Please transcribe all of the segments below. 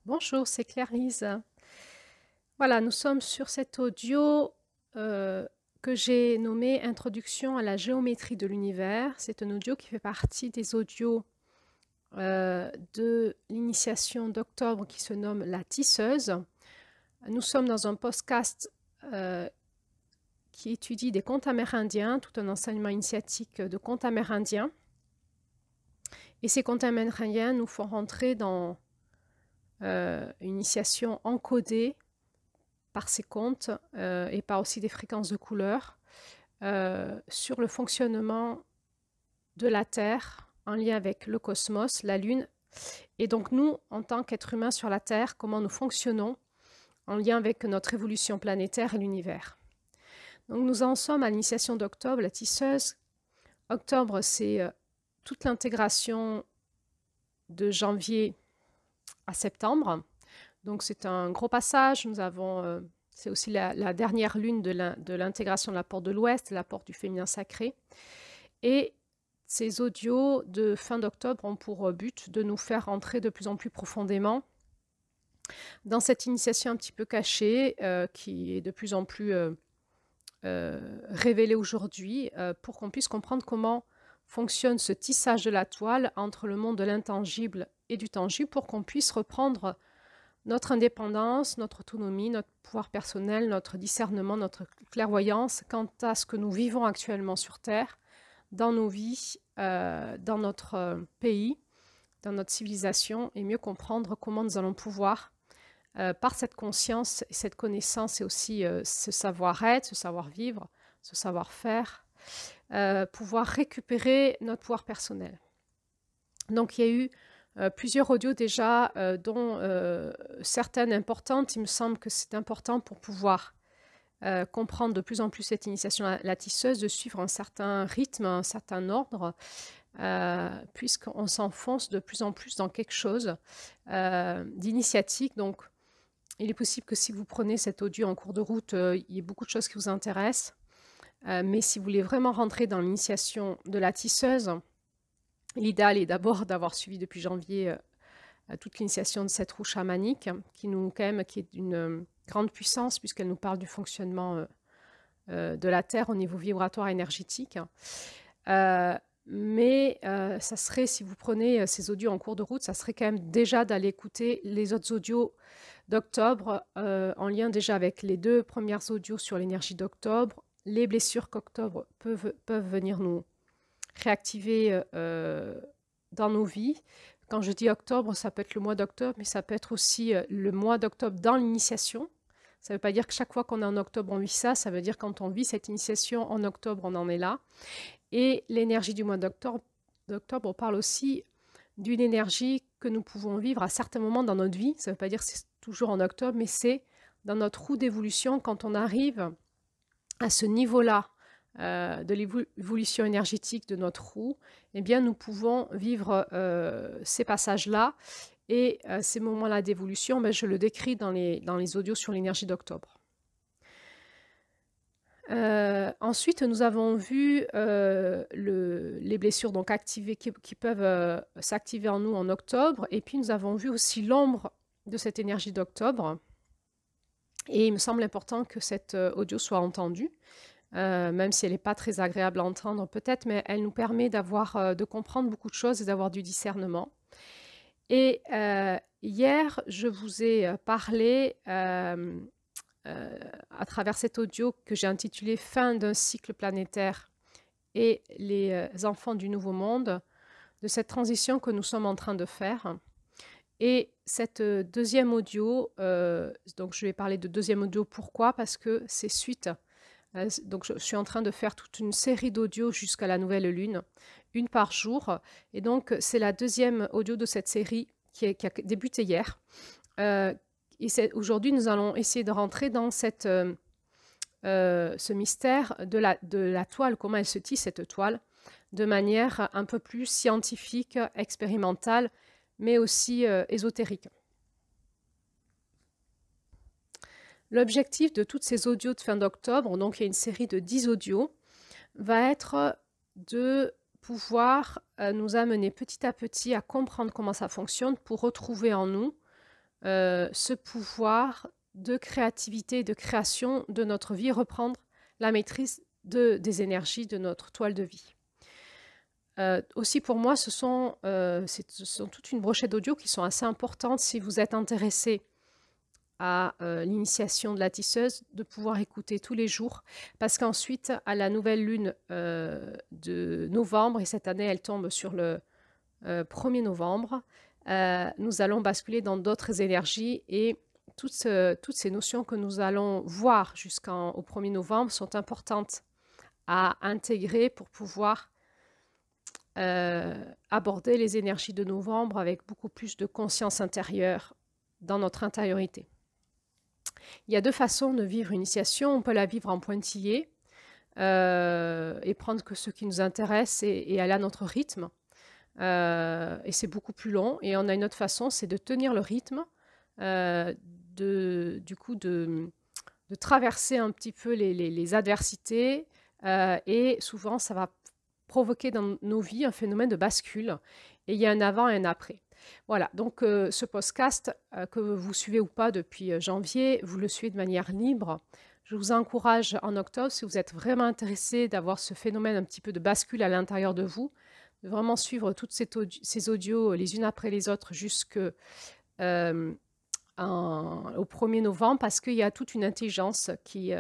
Bonjour, c'est Claire-Lise. Voilà, nous sommes sur cet audio que j'ai nommé Introduction à la géométrie de l'univers. C'est un audio qui fait partie des audios de l'initiation d'octobre qui se nomme La Tisseuse. Nous sommes dans un podcast qui étudie des contes amérindiens, tout un enseignement initiatique de contes amérindiens. Et ces contes amérindiens nous font rentrer dans une initiation encodée par ces contes et par aussi des fréquences de couleurs sur le fonctionnement de la Terre en lien avec le cosmos, la Lune. Et donc nous, en tant qu'êtres humains sur la Terre, comment nous fonctionnons en lien avec notre évolution planétaire et l'univers. Donc nous en sommes à l'initiation d'Octobre, la tisseuse. Octobre, c'est toute l'intégration de janvier à septembre. Donc c'est un gros passage. Nous avons c'est aussi la dernière lune de l'intégration de la porte de l'Ouest, la porte du féminin sacré. Et ces audios de fin d'octobre ont pour but de nous faire rentrer de plus en plus profondément dans cette initiation un petit peu cachée qui est de plus en plus révélée aujourd'hui pour qu'on puisse comprendre comment fonctionne ce tissage de la toile entre le monde de l'intangible et du tangible pour qu'on puisse reprendre notre indépendance, notre autonomie, notre pouvoir personnel, notre discernement, notre clairvoyance quant à ce que nous vivons actuellement sur Terre, dans nos vies, dans notre pays, dans notre civilisation, et mieux comprendre comment nous allons pouvoir, par cette conscience et cette connaissance et aussi ce savoir-être, ce savoir-vivre, ce savoir-faire, pouvoir récupérer notre pouvoir personnel. Donc il y a eu plusieurs audios déjà, dont certaines importantes. Il me semble que c'est important pour pouvoir comprendre de plus en plus cette initiation à la tisseuse, de suivre un certain rythme, un certain ordre, puisqu'on s'enfonce de plus en plus dans quelque chose d'initiatique. Donc, il est possible que si vous prenez cet audio en cours de route, il y ait beaucoup de choses qui vous intéressent. Mais si vous voulez vraiment rentrer dans l'initiation de la tisseuse, l'idéal est d'abord d'avoir suivi depuis janvier toute l'initiation de cette roue chamanique, qui est d'une grande puissance, puisqu'elle nous parle du fonctionnement de la Terre au niveau vibratoire énergétique. Mais ça serait, si vous prenez ces audios en cours de route, ça serait quand même déjà d'aller écouter les autres audios d'octobre, en lien déjà avec les 2 premières audios sur l'énergie d'octobre, les blessures qu'octobre peuvent venir nous réactiver dans nos vies. Quand je dis octobre, ça peut être le mois d'octobre, mais ça peut être aussi le mois d'octobre dans l'initiation. Ça ne veut pas dire que chaque fois qu'on est en octobre, on vit ça. Ça veut dire quand on vit cette initiation en octobre, on en est là. Et l'énergie du mois d'octobre, on parle aussi d'une énergie que nous pouvons vivre à certains moments dans notre vie. Ça ne veut pas dire que c'est toujours en octobre, mais c'est dans notre roue d'évolution quand on arrive à ce niveau-là de l'évolution énergétique de notre roue, eh bien, nous pouvons vivre ces passages-là et ces moments-là d'évolution, ben, je le décris dans les audios sur l'énergie d'octobre. Ensuite, nous avons vu les blessures donc activées qui peuvent s'activer en nous en octobre, et puis nous avons vu aussi l'ombre de cette énergie d'octobre. Et il me semble important que cet audio soit entendu, même si elle n'est pas très agréable à entendre peut-être, mais elle nous permet de comprendre beaucoup de choses et d'avoir du discernement. Et hier, je vous ai parlé à travers cet audio que j'ai intitulé « Fin d'un cycle planétaire et les enfants du nouveau monde », de cette transition que nous sommes en train de faire. Et cette deuxième audio, donc je vais parler de deuxième audio, pourquoi? Parce que c'est suite. Donc je suis en train de faire toute une série d'audios jusqu'à la nouvelle lune, une par jour. Et donc c'est la deuxième audio de cette série qui a débuté hier. Et aujourd'hui, nous allons essayer de rentrer dans ce mystère de la toile, comment elle se tisse cette toile, de manière un peu plus scientifique, expérimentale, mais aussi ésotérique. L'objectif de toutes ces audios de fin d'octobre, donc il y a une série de 10 audios, va être de pouvoir nous amener petit à petit à comprendre comment ça fonctionne pour retrouver en nous ce pouvoir de créativité et de création de notre vie, reprendre la maîtrise des énergies de notre toile de vie. Aussi pour moi, ce sont toute une brochette d'audio qui sont assez importantes si vous êtes intéressé à l'initiation de la tisseuse, de pouvoir écouter tous les jours, parce qu'ensuite, à la nouvelle lune de novembre, et cette année, elle tombe sur le 1er novembre, nous allons basculer dans d'autres énergies et toutes ces notions que nous allons voir jusqu'au 1er novembre sont importantes à intégrer pour pouvoir aborder les énergies de novembre avec beaucoup plus de conscience intérieure dans notre intériorité. Il y a deux façons de vivre une initiation. On peut la vivre en pointillé et prendre que ce qui nous intéresse et aller à notre rythme. Et c'est beaucoup plus long. Et on a une autre façon, c'est de tenir le rythme, de traverser un petit peu les adversités. Et souvent, ça va provoquer dans nos vies un phénomène de bascule. Et il y a un avant et un après. Voilà, donc ce podcast, que vous suivez ou pas depuis janvier, vous le suivez de manière libre. Je vous encourage en octobre, si vous êtes vraiment intéressé d'avoir ce phénomène un petit peu de bascule à l'intérieur de vous, de vraiment suivre toutes ces audios les unes après les autres jusqu'au 1er novembre, parce qu'il y a toute une intelligence qui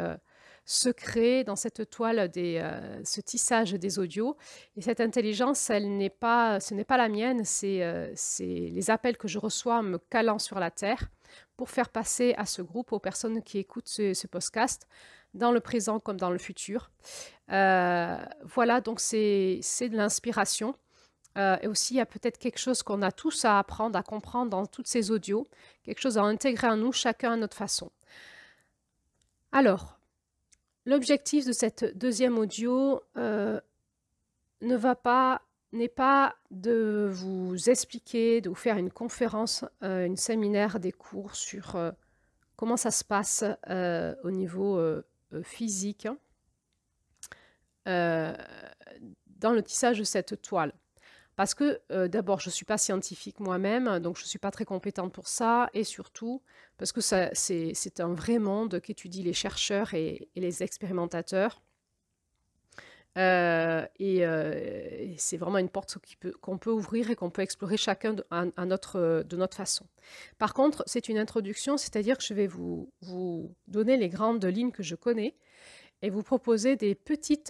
se crée dans cette toile, ce tissage des audios. Et cette intelligence, ce n'est pas la mienne, c'est les appels que je reçois me calant sur la terre pour faire passer à ce groupe, aux personnes qui écoutent ce podcast, dans le présent comme dans le futur. Voilà, donc c'est de l'inspiration. Et aussi, il y a peut-être quelque chose qu'on a tous à apprendre, à comprendre dans toutes ces audios, quelque chose à intégrer en nous, chacun à notre façon. Alors, l'objectif de cette deuxième audio n'est pas de vous expliquer, de vous faire une conférence, une séminaire, des cours sur comment ça se passe au niveau physique dans le tissage de cette toile. Parce que d'abord, je ne suis pas scientifique moi-même, donc je ne suis pas très compétente pour ça, et surtout parce que c'est un vrai monde qu'étudient les chercheurs et les expérimentateurs. Et c'est vraiment une porte qu'on peut ouvrir et qu'on peut explorer chacun de notre façon. Par contre, c'est une introduction, c'est-à-dire que je vais vous donner les grandes lignes que je connais et vous proposer des petits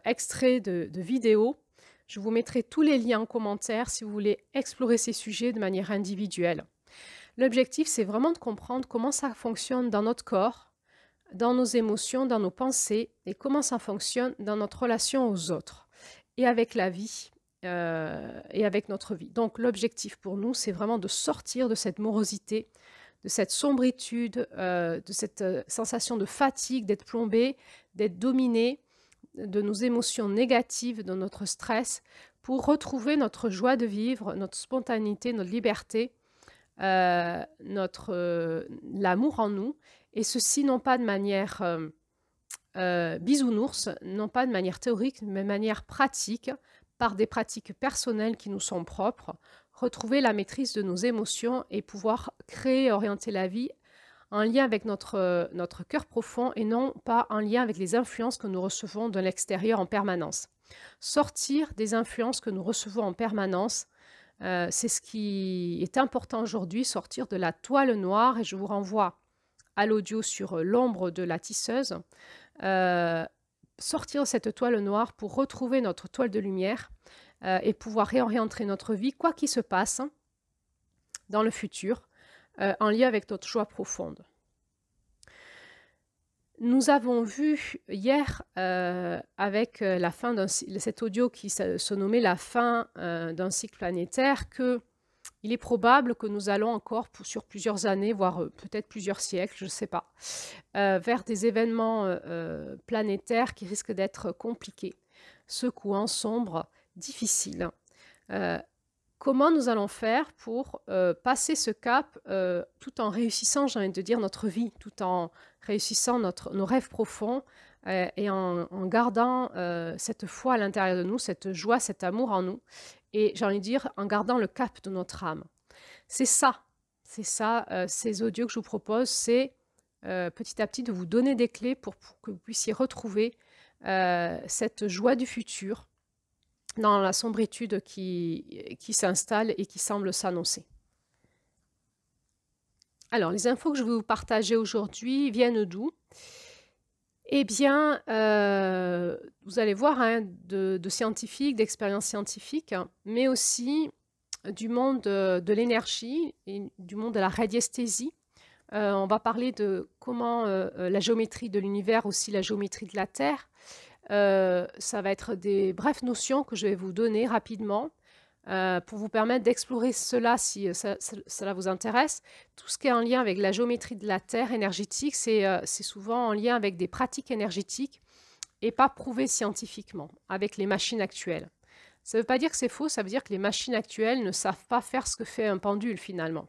extraits de vidéos. Je vous mettrai tous les liens en commentaire si vous voulez explorer ces sujets de manière individuelle. L'objectif, c'est vraiment de comprendre comment ça fonctionne dans notre corps, dans nos émotions, dans nos pensées, et comment ça fonctionne dans notre relation aux autres et avec la vie et avec notre vie. Donc l'objectif pour nous, c'est vraiment de sortir de cette morosité, de cette sombritude, de cette sensation de fatigue, d'être plombé, d'être dominé, de nos émotions négatives, de notre stress, pour retrouver notre joie de vivre, notre spontanéité, notre liberté, l'amour en nous, et ceci non pas de manière bisounours, non pas de manière théorique, mais de manière pratique, par des pratiques personnelles qui nous sont propres, retrouver la maîtrise de nos émotions et pouvoir créer et orienter la vie en lien avec notre cœur profond et non pas en lien avec les influences que nous recevons de l'extérieur en permanence. Sortir des influences que nous recevons en permanence, c'est ce qui est important aujourd'hui, sortir de la toile noire, et je vous renvoie à l'audio sur l'ombre de la tisseuse, sortir de cette toile noire pour retrouver notre toile de lumière et pouvoir réorienter notre vie, quoi qu'il se passe dans le futur, en lien avec notre joie profonde. Nous avons vu hier, avec la fin cet audio qui se nommait la fin d'un cycle planétaire, qu'il est probable que nous allons encore sur plusieurs années, voire peut-être plusieurs siècles, je ne sais pas, vers des événements planétaires qui risquent d'être compliqués, secouants, sombres, difficiles. Comment nous allons faire pour passer ce cap tout en réussissant, j'ai envie de dire, notre vie, tout en réussissant nos rêves profonds et en gardant cette foi à l'intérieur de nous, cette joie, cet amour en nous, et j'ai envie de dire, en gardant le cap de notre âme. C'est ça, ces audios que je vous propose, c'est petit à petit de vous donner des clés pour que vous puissiez retrouver cette joie du futur dans la sombritude qui s'installe et qui semble s'annoncer. Alors, les infos que je vais vous partager aujourd'hui viennent d'où? Eh bien, vous allez voir, hein, de scientifiques, d'expériences scientifiques, hein, mais aussi du monde de l'énergie et du monde de la radiesthésie. On va parler de comment la géométrie de l'univers, aussi la géométrie de la Terre. Ça va être des brèves notions que je vais vous donner rapidement pour vous permettre d'explorer cela si cela vous intéresse. Tout ce qui est en lien avec la géométrie de la Terre énergétique, c'est souvent en lien avec des pratiques énergétiques et pas prouvé scientifiquement avec les machines actuelles. Ça ne veut pas dire que c'est faux, ça veut dire que les machines actuelles ne savent pas faire ce que fait un pendule finalement.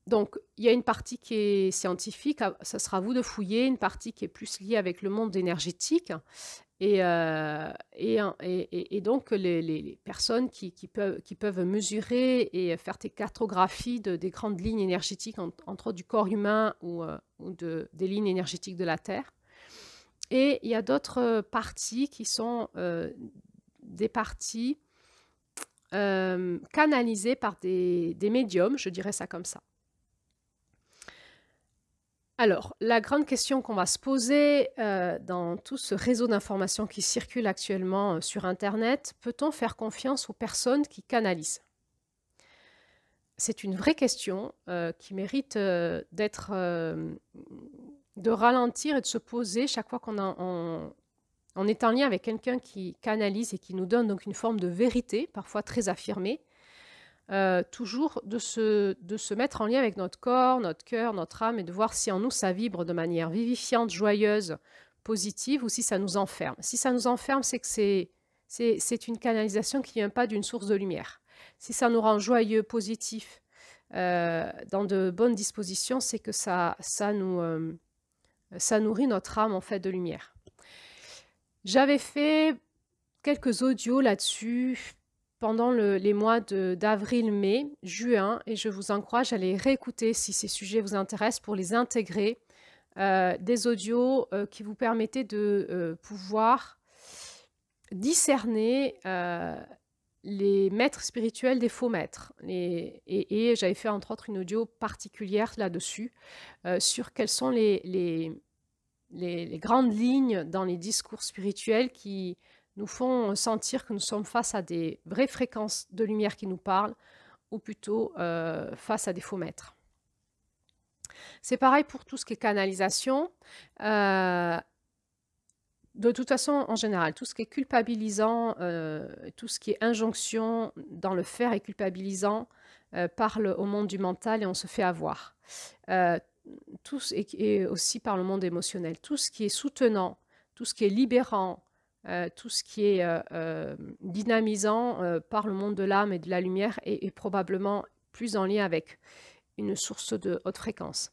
Donc, il y a une partie qui est scientifique, ça sera à vous de fouiller, une partie qui est plus liée avec le monde énergétique. Et donc, les personnes qui peuvent mesurer et faire des cartographies des grandes lignes énergétiques, entre autres du corps humain ou des lignes énergétiques de la Terre. Et il y a d'autres parties qui sont des parties canalisées par des médiums, je dirais ça comme ça. Alors, la grande question qu'on va se poser dans tout ce réseau d'informations qui circule actuellement sur Internet, peut-on faire confiance aux personnes qui canalisent? C'est une vraie question qui mérite d'être, de ralentir et de se poser chaque fois qu'on est en lien avec quelqu'un qui canalise et qui nous donne donc une forme de vérité, parfois très affirmée. Toujours de se mettre en lien avec notre corps, notre cœur, notre âme et de voir si en nous ça vibre de manière vivifiante, joyeuse, positive ou si ça nous enferme. Si ça nous enferme, c'est que c'est une canalisation qui ne vient pas d'une source de lumière. Si ça nous rend joyeux, positif, dans de bonnes dispositions, c'est que ça nourrit notre âme en fait de lumière. J'avais fait quelques audios là-dessus pendant les mois d'avril, mai, juin, et je vous encourage à les réécouter si ces sujets vous intéressent pour les intégrer. Des audios qui vous permettaient de pouvoir discerner les maîtres spirituels des faux maîtres. Et j'avais fait entre autres une audio particulière là-dessus sur quelles sont les grandes lignes dans les discours spirituels qui nous font sentir que nous sommes face à des vraies fréquences de lumière qui nous parlent, ou plutôt face à des faux maîtres. C'est pareil pour tout ce qui est canalisation. De toute façon, en général, tout ce qui est culpabilisant, tout ce qui est injonction dans le faire et culpabilisant, parle au monde du mental et on se fait avoir. Et aussi par le monde émotionnel. Tout ce qui est soutenant, tout ce qui est libérant, tout ce qui est dynamisant par le monde de l'âme et de la lumière est probablement plus en lien avec une source de haute fréquence.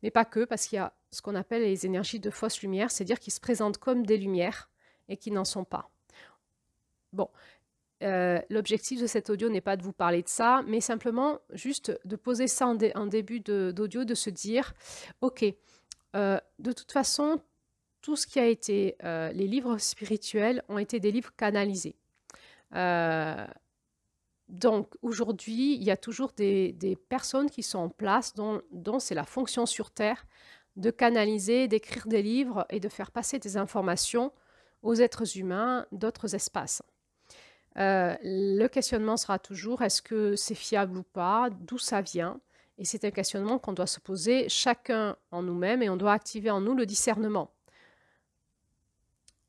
Mais pas que, parce qu'il y a ce qu'on appelle les énergies de fausse lumière, c'est-à-dire qui se présentent comme des lumières et qui n'en sont pas. Bon, l'objectif de cet audio n'est pas de vous parler de ça, mais simplement juste de poser ça en début d'audio, de se dire, ok, de toute façon, tout ce qui a été, les livres spirituels ont été des livres canalisés. Donc aujourd'hui, il y a toujours des personnes qui sont en place dont c'est la fonction sur Terre de canaliser, d'écrire des livres et de faire passer des informations aux êtres humains d'autres espaces. Le questionnement sera toujours, est-ce que c'est fiable ou pas? D'où ça vient? Et c'est un questionnement qu'on doit se poser chacun en nous-mêmes et on doit activer en nous le discernement.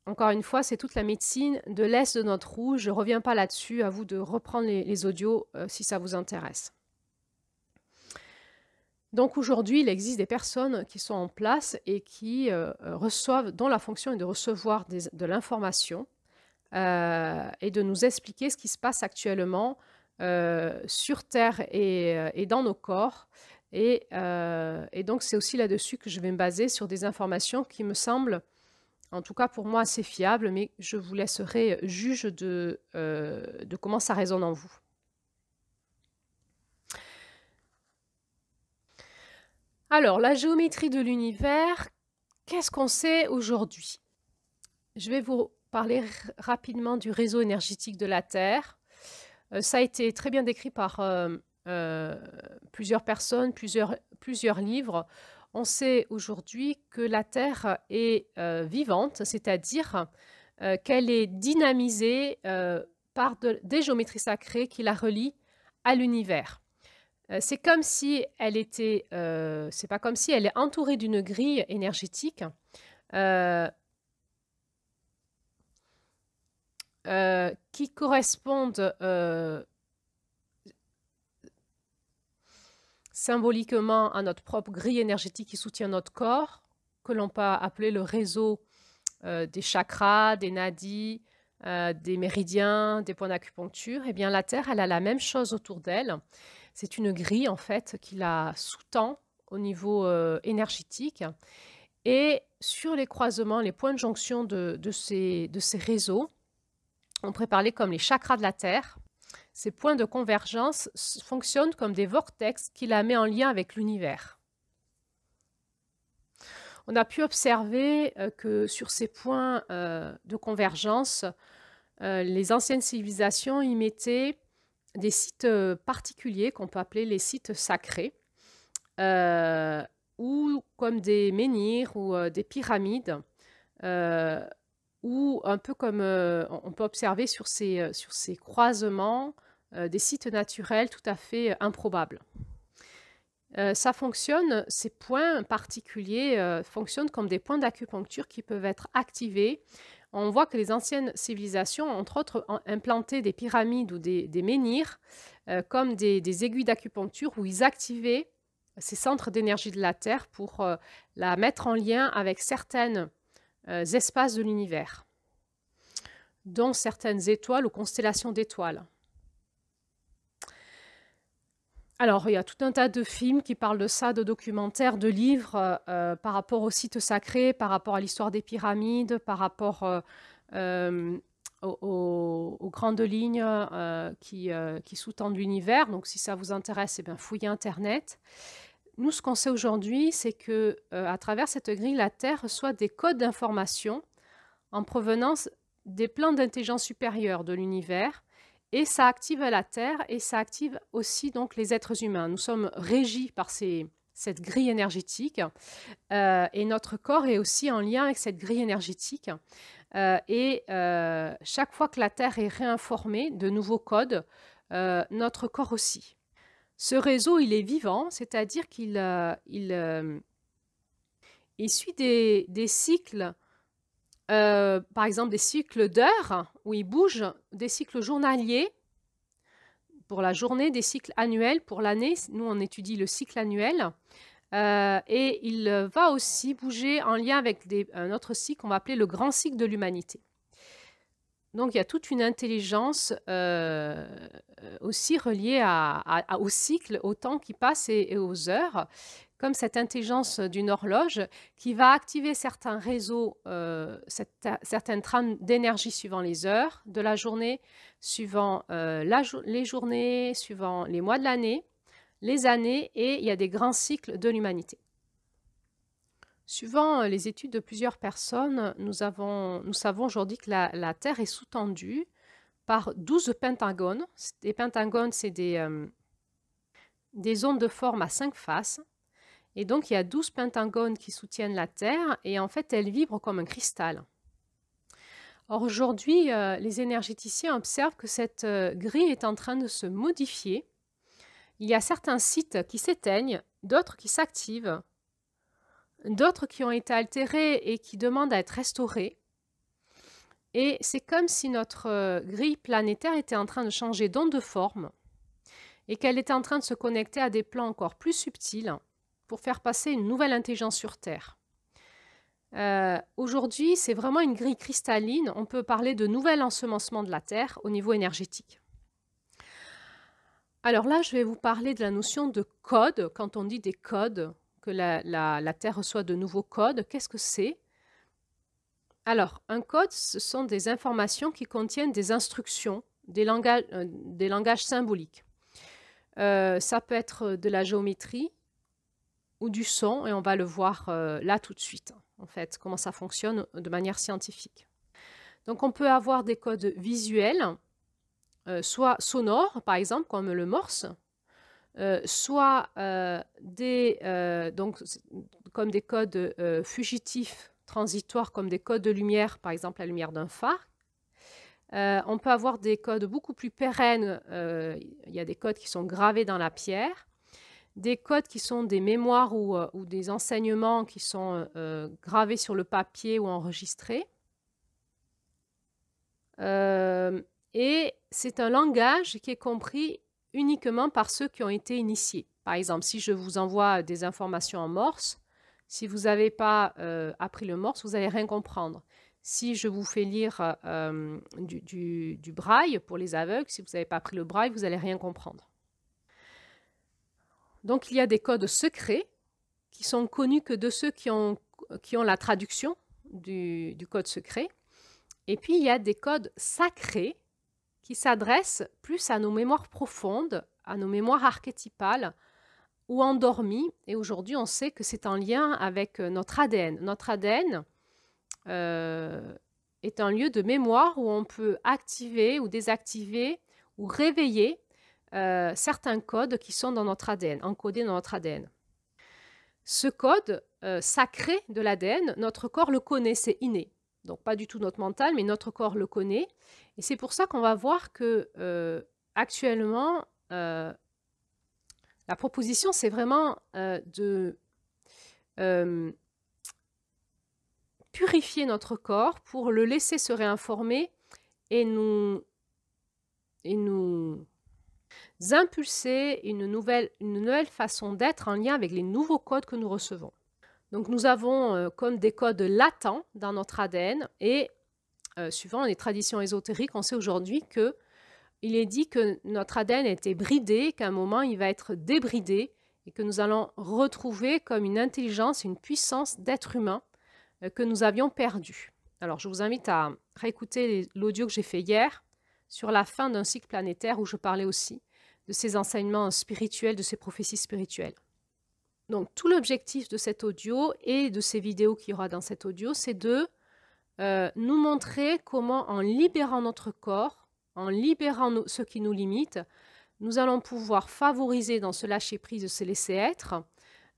Encore une fois, c'est toute la médecine de l'Est de notre rouge. Je ne reviens pas là-dessus, à vous de reprendre les audios si ça vous intéresse. Donc aujourd'hui, il existe des personnes qui sont en place et qui dont la fonction est de recevoir de l'information et de nous expliquer ce qui se passe actuellement sur Terre et dans nos corps. Et donc c'est aussi là-dessus que je vais me baser sur des informations qui me semblent En tout cas, pour moi, assez fiable, mais je vous laisserai juge de comment ça résonne en vous. Alors, la géométrie de l'univers, qu'est-ce qu'on sait aujourd'hui? Je vais vous parler rapidement du réseau énergétique de la Terre. Ça a été très bien décrit par plusieurs personnes, plusieurs livres. On sait aujourd'hui que la Terre est vivante, c'est-à-dire qu'elle est dynamisée par des géométries sacrées qui la relient à l'univers. C'est comme si elle était, c'est pas comme si elle est entourée d'une grille énergétique euh, qui correspondent symboliquement à notre propre grille énergétique qui soutient notre corps, que l'on peut appeler le réseau des chakras, des nadis, des méridiens, des points d'acupuncture. Eh bien, la Terre, elle a la même chose autour d'elle. C'est une grille, en fait, qui la sous-tend au niveau énergétique. Et sur les croisements, les points de jonction de ces réseaux, on pourrait parler comme les chakras de la Terre. Ces points de convergence fonctionnent comme des vortex qui la met en lien avec l'univers. On a pu observer que sur ces points de convergence, les anciennes civilisations y mettaient des sites particuliers qu'on peut appeler les sites sacrés, ou comme des menhirs ou des pyramides, ou un peu comme on peut observer sur ces croisements des sites naturels tout à fait improbables. Ça fonctionne, ces points particuliers fonctionnent comme des points d'acupuncture qui peuvent être activés. On voit que les anciennes civilisations, entre autres, ont implanté des pyramides ou des menhirs comme des aiguilles d'acupuncture où ils activaient ces centres d'énergie de la Terre pour la mettre en lien avec certains espaces de l'univers, dont certaines étoiles ou constellations d'étoiles. Alors, il y a tout un tas de films qui parlent de ça, de documentaires, de livres par rapport aux sites sacrés, par rapport à l'histoire des pyramides, par rapport aux grandes lignes qui sous-tendent l'univers. Donc, si ça vous intéresse, eh bien, fouillez Internet. Nous, ce qu'on sait aujourd'hui, c'est que à travers cette grille, la Terre reçoit des codes d'information en provenance des plans d'intelligence supérieure de l'univers. Et ça active la Terre et ça active aussi donc les êtres humains. Nous sommes régis par cette grille énergétique et notre corps est aussi en lien avec cette grille énergétique. Chaque fois que la Terre est réinformée de nouveaux codes, notre corps aussi. Ce réseau, il est vivant, c'est-à-dire qu'il suit des cycles. Par exemple, des cycles d'heures où il bouge, des cycles journaliers pour la journée, des cycles annuels pour l'année. Nous, on étudie le cycle annuel. Et il va aussi bouger en lien avec un autre cycle qu'on va appeler le grand cycle de l'humanité. Donc, il y a toute une intelligence aussi reliée au cycle, au temps qui passe et aux heures, comme cette intelligence d'une horloge qui va activer certains réseaux, certaines trames d'énergie suivant les heures de la journée, suivant les journées, suivant les mois de l'année, les années, et il y a des grands cycles de l'humanité. Suivant les études de plusieurs personnes, nous savons aujourd'hui que la Terre est sous-tendue par 12 pentagones. Les pentagones, c'est des ondes de forme à 5 faces. Et donc, il y a 12 pentagones qui soutiennent la Terre et en fait, elles vibrent comme un cristal. Or, aujourd'hui, les énergéticiens observent que cette grille est en train de se modifier. Il y a certains sites qui s'éteignent, d'autres qui s'activent, d'autres qui ont été altérés et qui demandent à être restaurés. Et c'est comme si notre grille planétaire était en train de changer d'onde de forme et qu'elle était en train de se connecter à des plans encore plus subtils pour faire passer une nouvelle intelligence sur Terre. Aujourd'hui, c'est vraiment une grille cristalline. On peut parler de nouvel ensemencement de la Terre au niveau énergétique. Alors là, je vais vous parler de la notion de code. Quand on dit des codes, que la Terre reçoit de nouveaux codes, qu'est-ce que c'est? Alors, un code, ce sont des informations qui contiennent des instructions, des langages symboliques. Ça peut être de la géométrie ou du son, et on va le voir là tout de suite, en fait, comment ça fonctionne de manière scientifique. Donc, on peut avoir des codes visuels, soit sonores, par exemple, comme le morse, soit comme des codes fugitifs, transitoires, comme des codes de lumière, par exemple la lumière d'un phare. On peut avoir des codes beaucoup plus pérennes. Il y a des codes qui sont gravés dans la pierre, des codes qui sont des mémoires ou des enseignements qui sont gravés sur le papier ou enregistrés. Et c'est un langage qui est compris uniquement par ceux qui ont été initiés. Par exemple, si je vous envoie des informations en morse, si vous n'avez pas appris le morse, vous n'allez rien comprendre. Si je vous fais lire du braille pour les aveugles, si vous n'avez pas appris le braille, vous n'allez rien comprendre. Donc, il y a des codes secrets qui sont connus que de ceux qui ont la traduction du code secret. Et puis, il y a des codes sacrés qui s'adressent plus à nos mémoires profondes, à nos mémoires archétypales ou endormies. Et aujourd'hui, on sait que c'est en lien avec notre ADN. Notre ADN est un lieu de mémoire où on peut activer ou désactiver ou réveiller certains codes qui sont dans notre ADN, encodés dans notre ADN. Ce code sacré de l'ADN, notre corps le connaît, c'est inné. Donc pas du tout notre mental, mais notre corps le connaît. Et c'est pour ça qu'on va voir que actuellement, la proposition, c'est vraiment de purifier notre corps pour le laisser se réinformer et nous impulser une nouvelle façon d'être en lien avec les nouveaux codes que nous recevons. Donc nous avons comme des codes latents dans notre ADN et suivant les traditions ésotériques, on sait aujourd'hui qu'il est dit que notre ADN a été bridé, qu'à un moment il va être débridé et que nous allons retrouver comme une intelligence, une puissance d'être humain que nous avions perdue. Alors je vous invite à réécouter l'audio que j'ai fait hier sur la fin d'un cycle planétaire où je parlais aussi de ces enseignements spirituels, de ces prophéties spirituelles. Donc, tout l'objectif de cet audio et de ces vidéos qu'il y aura dans cet audio, c'est de nous montrer comment, en libérant notre corps, en libérant ce qui nous limite, nous allons pouvoir favoriser dans ce lâcher-prise, de se laisser être,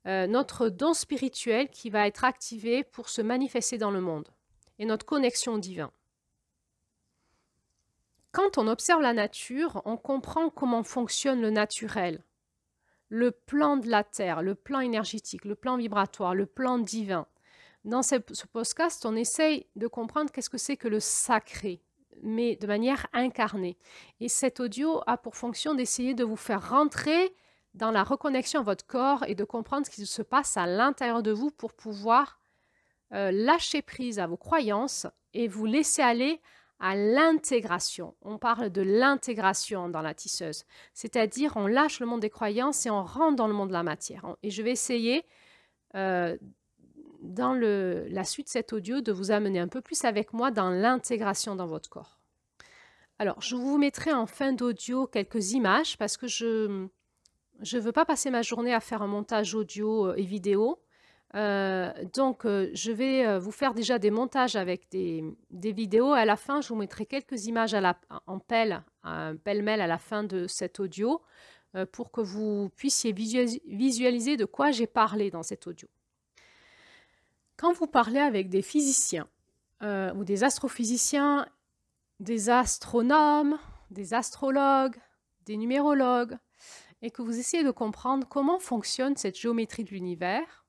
notre don spirituel qui va être activé pour se manifester dans le monde et notre connexion au divin. Quand on observe la nature, on comprend comment fonctionne le naturel. Le plan de la Terre, le plan énergétique, le plan vibratoire, le plan divin. Dans ce podcast, on essaye de comprendre qu'est-ce que c'est que le sacré, mais de manière incarnée. Et cet audio a pour fonction d'essayer de vous faire rentrer dans la reconnexion à votre corps et de comprendre ce qui se passe à l'intérieur de vous pour pouvoir lâcher prise à vos croyances et vous laisser aller à l'intégration. On parle de l'intégration dans la tisseuse, c'est-à-dire on lâche le monde des croyances et on rentre dans le monde de la matière. Et je vais essayer, dans la suite de cet audio, de vous amener un peu plus avec moi dans l'intégration dans votre corps. Alors, je vous mettrai en fin d'audio quelques images parce que je ne veux pas passer ma journée à faire un montage audio et vidéo. Je vais vous faire déjà des montages avec des vidéos. À la fin, je vous mettrai quelques images en pêle-mêle à la fin de cet audio pour que vous puissiez visualiser de quoi j'ai parlé dans cet audio. Quand vous parlez avec des physiciens ou des astrophysiciens, des astronomes, des astrologues, des numérologues, et que vous essayez de comprendre comment fonctionne cette géométrie de l'univers,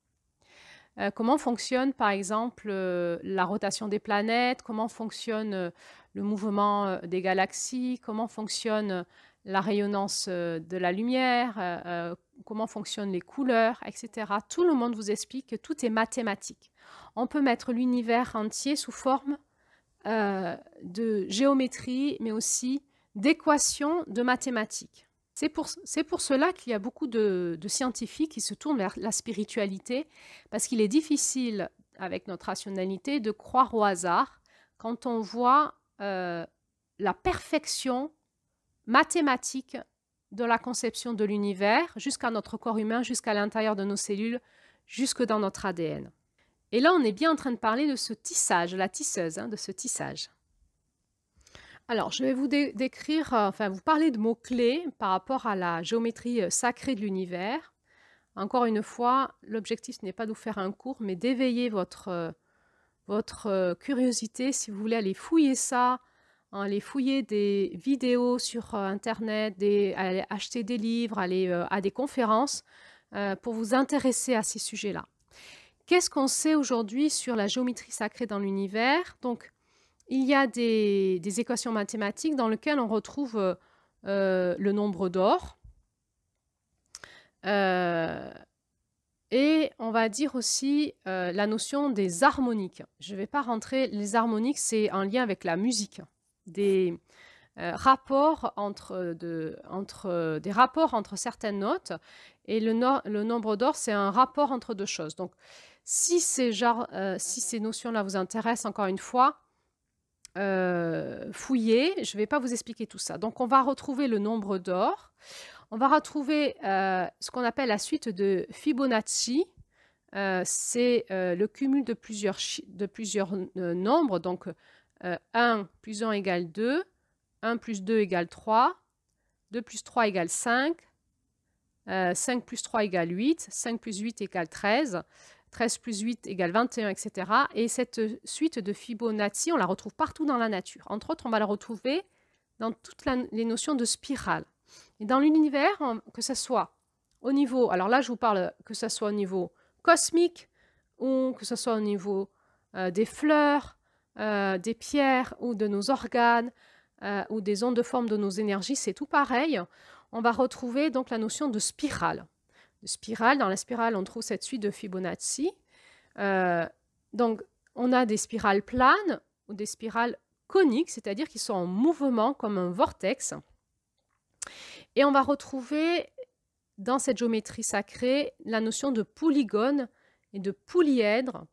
comment fonctionne par exemple la rotation des planètes, comment fonctionne le mouvement des galaxies, comment fonctionne la rayonnance de la lumière, comment fonctionnent les couleurs, etc. Tout le monde vous explique que tout est mathématique. On peut mettre l'univers entier sous forme de géométrie, mais aussi d'équations de mathématiques. C'est pour cela qu'il y a beaucoup de scientifiques qui se tournent vers la spiritualité, parce qu'il est difficile avec notre rationalité, de croire au hasard quand on voit la perfection mathématique de la conception de l'univers jusqu'à notre corps humain, jusqu'à l'intérieur de nos cellules, jusque dans notre ADN. Et là, on est bien en train de parler de ce tissage, la tisseuse, de ce tissage. Alors, je vais vous décrire, vous parler de mots-clés par rapport à la géométrie sacrée de l'univers. Encore une fois, l'objectif n'est pas de vous faire un cours, mais d'éveiller votre curiosité si vous voulez aller fouiller ça, aller fouiller des vidéos sur Internet, aller acheter des livres, aller à des conférences pour vous intéresser à ces sujets-là. Qu'est-ce qu'on sait aujourd'hui sur la géométrie sacrée dans l'univers? Donc, il y a des équations mathématiques dans lesquelles on retrouve le nombre d'or. Et on va dire aussi la notion des harmoniques. Je ne vais pas rentrer, les harmoniques, c'est en lien avec la musique. Des rapports entre certaines notes. Et le nombre d'or, c'est un rapport entre deux choses. Donc, si ces notions-là vous intéressent, encore une fois, fouillez. Je ne vais pas vous expliquer tout ça. Donc, on va retrouver le nombre d'or. On va retrouver ce qu'on appelle la suite de Fibonacci. C'est le cumul de plusieurs nombres. Donc, 1 plus 1 égale 2, 1 plus 2 égale 3, 2 plus 3 égale 5, 5 plus 3 égale 8, 5 plus 8 égale 13, 13 plus 8 égale 21, etc. Et cette suite de Fibonacci, on la retrouve partout dans la nature. Entre autres, on va la retrouver dans toutes les notions de spirale. Et dans l'univers, que ce soit au niveau, alors là je vous parle que ce soit au niveau cosmique ou que ce soit au niveau des fleurs, des pierres ou de nos organes ou des ondes de forme de nos énergies, c'est tout pareil. On va retrouver donc la notion de spirale. Dans la spirale, on trouve cette suite de Fibonacci. Donc, on a des spirales planes ou des spirales coniques, c'est-à-dire qui sont en mouvement comme un vortex. Et on va retrouver dans cette géométrie sacrée la notion de polygone et de polyèdre,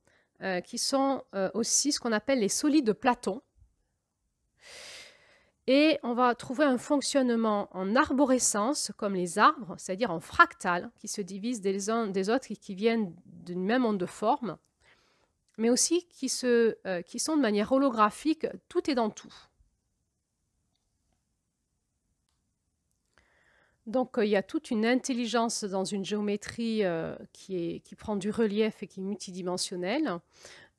qui sont aussi ce qu'on appelle les solides de Platon. Et on va trouver un fonctionnement en arborescence, comme les arbres, c'est-à-dire en fractal, qui se divisent des uns des autres et qui viennent d'une même onde de forme, mais aussi qui sont de manière holographique, tout est dans tout. Donc, il y a toute une intelligence dans une géométrie qui prend du relief et qui est multidimensionnelle.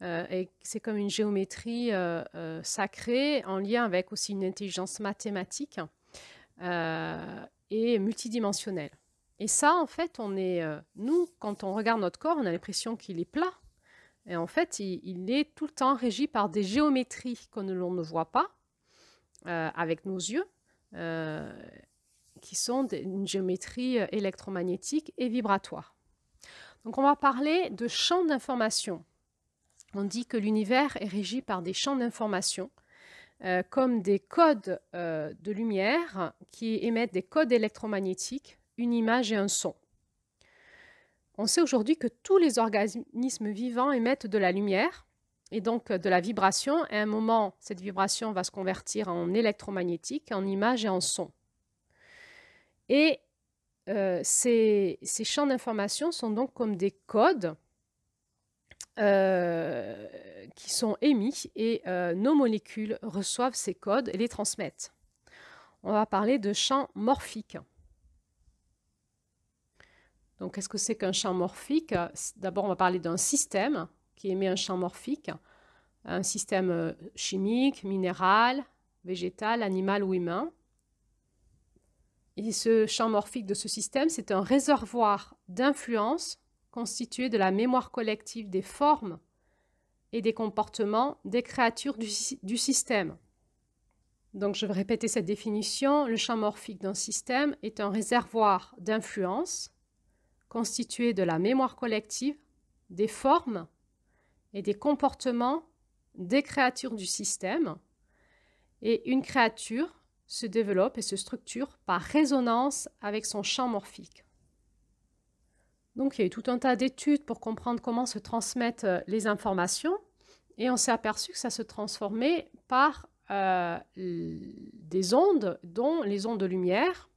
Et c'est comme une géométrie sacrée en lien avec aussi une intelligence mathématique et multidimensionnelle. Et ça, en fait, nous, quand on regarde notre corps, on a l'impression qu'il est plat. Et en fait, il est tout le temps régi par des géométries que l'on ne voit pas avec nos yeux, qui sont une géométrie électromagnétique et vibratoire. Donc, on va parler de champs d'information. On dit que l'univers est régi par des champs d'information, comme des codes de lumière qui émettent des codes électromagnétiques, une image et un son. On sait aujourd'hui que tous les organismes vivants émettent de la lumière et donc de la vibration. Et à un moment, cette vibration va se convertir en électromagnétique, en image et en son. Et ces champs d'information sont donc comme des codes qui sont émis et nos molécules reçoivent ces codes et les transmettent. On va parler de champs morphiques. Donc, qu'est-ce que c'est qu'un champ morphique? D'abord, on va parler d'un système qui émet un champ morphique, un système chimique, minéral, végétal, animal ou humain. Et ce champ morphique de ce système, c'est un réservoir d'influence constitué de la mémoire collective des formes et des comportements des créatures du système. Donc, je vais répéter cette définition. Le champ morphique d'un système est un réservoir d'influence constitué de la mémoire collective, des formes et des comportements des créatures du système. Et une créature se développe et se structure par résonance avec son champ morphique. Donc il y a eu tout un tas d'études pour comprendre comment se transmettent les informations et on s'est aperçu que ça se transformait par des ondes, dont les ondes de lumière.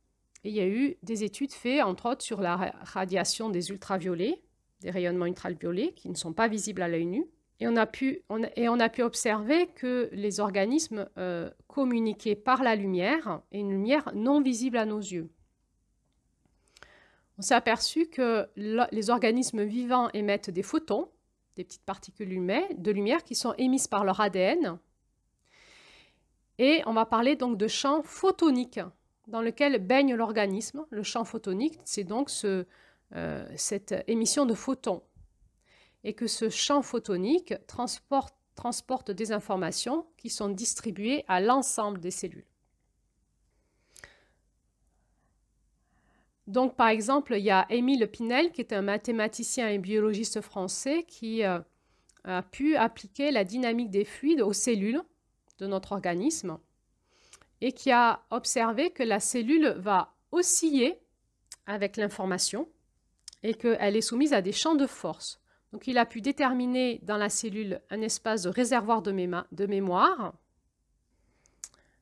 Et il y a eu des études faites, entre autres, sur la radiation des ultraviolets, des rayonnements ultraviolets qui ne sont pas visibles à l'œil nu. Et on a pu observer que les organismes communiquaient par la lumière, et une lumière non visible à nos yeux. On s'est aperçu que les organismes vivants émettent des photons, des petites particules de lumière qui sont émises par leur ADN. Et on va parler donc de champ photonique dans lequel baigne l'organisme. Le champ photonique, c'est donc cette émission de photons. Et que ce champ photonique transporte des informations qui sont distribuées à l'ensemble des cellules. Donc, par exemple, il y a Émile Pinel, qui est un mathématicien et biologiste français, qui a pu appliquer la dynamique des fluides aux cellules de notre organisme et qui a observé que la cellule va osciller avec l'information et qu'elle est soumise à des champs de force. Donc, il a pu déterminer dans la cellule un espace de réservoir de mémoire,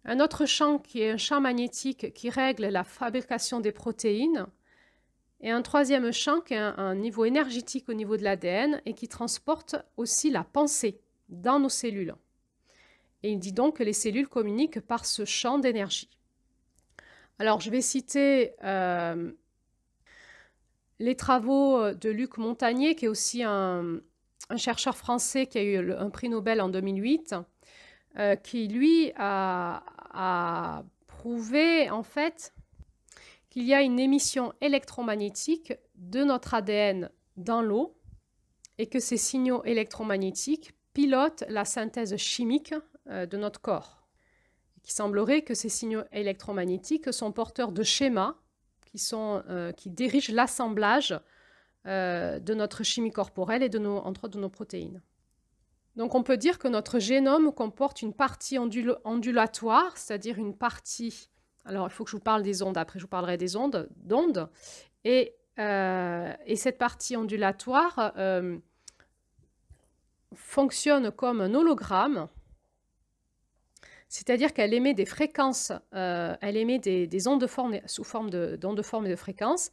un autre champ qui est un champ magnétique qui règle la fabrication des protéines, et un troisième champ qui est un niveau énergétique au niveau de l'ADN et qui transporte aussi la pensée dans nos cellules. Et il dit donc que les cellules communiquent par ce champ d'énergie. Alors, je vais citer les travaux de Luc Montagnier, qui est aussi un chercheur français qui a eu un prix Nobel en 2008, qui, lui, a prouvé, en fait, qu'il y a une émission électromagnétique de notre ADN dans l'eau et que ces signaux électromagnétiques pilotent la synthèse chimique de notre corps. Il semblerait que ces signaux électromagnétiques sont porteurs de schémas qui dirigent l'assemblage de notre chimie corporelle et entre autres de nos protéines. Donc on peut dire que notre génome comporte une partie ondulatoire, c'est-à-dire une partie... Alors il faut que je vous parle des ondes, après je vous parlerai des ondes, et cette partie ondulatoire fonctionne comme un hologramme, c'est-à-dire qu'elle émet des fréquences, elle émet des ondes de forme, sous forme d'ondes de forme et de fréquences.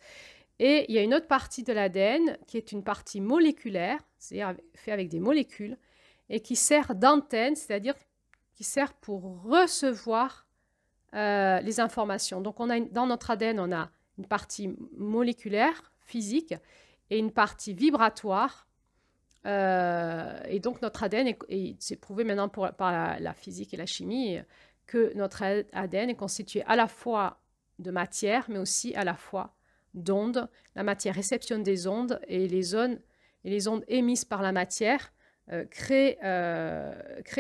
Et il y a une autre partie de l'ADN qui est une partie moléculaire, c'est-à-dire fait avec des molécules, et qui sert d'antenne, c'est-à-dire qui sert pour recevoir les informations. Donc dans notre ADN, on a une partie moléculaire, physique, et une partie vibratoire. Et donc notre ADN, c'est prouvé maintenant par la physique et la chimie, que notre ADN est constitué à la fois de matière, mais aussi à la fois d'ondes. La matière réceptionne des ondes et les ondes émises par la matière créent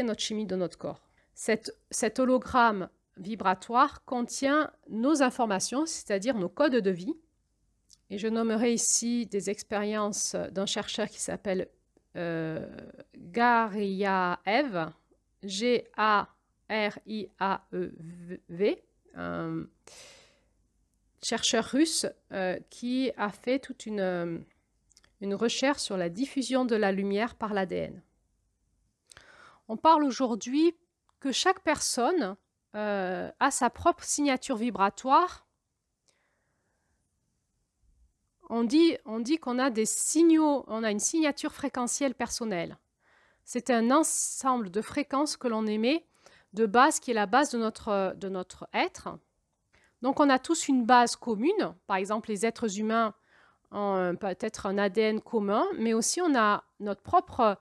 notre chimie de notre corps. Cet hologramme vibratoire contient nos informations, c'est-à-dire nos codes de vie. Et je nommerai ici des expériences d'un chercheur qui s'appelle Garyaev, G-A-R-I-A-E-V, un chercheur russe qui a fait toute une recherche sur la diffusion de la lumière par l'ADN. On parle aujourd'hui que chaque personne a sa propre signature vibratoire. On dit qu'on a des signaux, on a une signature fréquentielle personnelle. C'est un ensemble de fréquences que l'on émet de base qui est la base de notre être. Donc on a tous une base commune. Par exemple, les êtres humains ont peut-être un ADN commun, mais aussi on a nos propres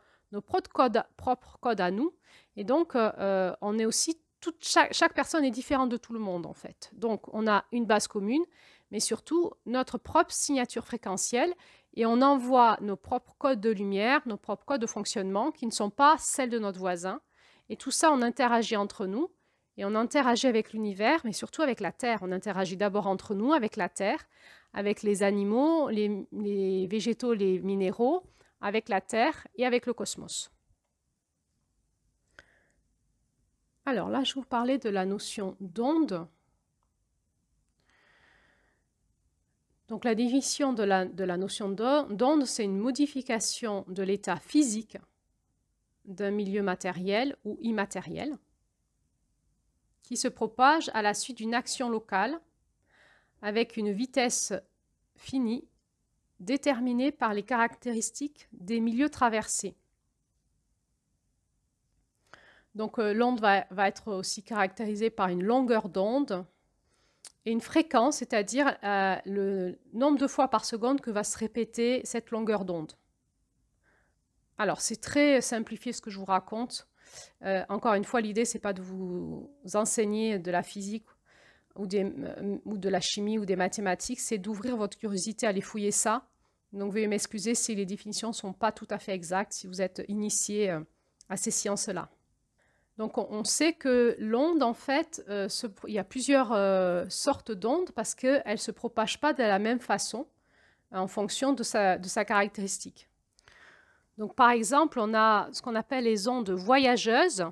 codes à nous. Et donc on est aussi chaque personne est différente de tout le monde en fait. Donc on a une base commune, mais surtout notre propre signature fréquentielle, et on envoie nos propres codes de lumière, nos propres codes de fonctionnement qui ne sont pas celles de notre voisin. Et tout ça, on interagit entre nous, et on interagit avec l'univers, mais surtout avec la Terre. On interagit d'abord entre nous, avec la Terre, avec les animaux, les végétaux, les minéraux, avec la Terre et avec le cosmos. Alors là, je vous parlais de la notion d'onde. Donc la définition de la notion d'onde, c'est une modification de l'état physique d'un milieu matériel ou immatériel qui se propage à la suite d'une action locale avec une vitesse finie déterminée par les caractéristiques des milieux traversés. Donc l'onde va être aussi caractérisée par une longueur d'onde et une fréquence, c'est-à-dire le nombre de fois par seconde que va se répéter cette longueur d'onde. Alors, c'est très simplifié ce que je vous raconte. Encore une fois, l'idée, ce n'est pas de vous enseigner de la physique ou de la chimie ou des mathématiques, c'est d'ouvrir votre curiosité à aller fouiller ça. Donc, veuillez m'excuser si les définitions ne sont pas tout à fait exactes, si vous êtes initié à ces sciences-là. Donc, on sait que l'onde, en fait, il y a plusieurs sortes d'ondes parce qu'elles ne se propagent pas de la même façon en fonction de sa caractéristique. Donc, par exemple, on a ce qu'on appelle les ondes voyageuses.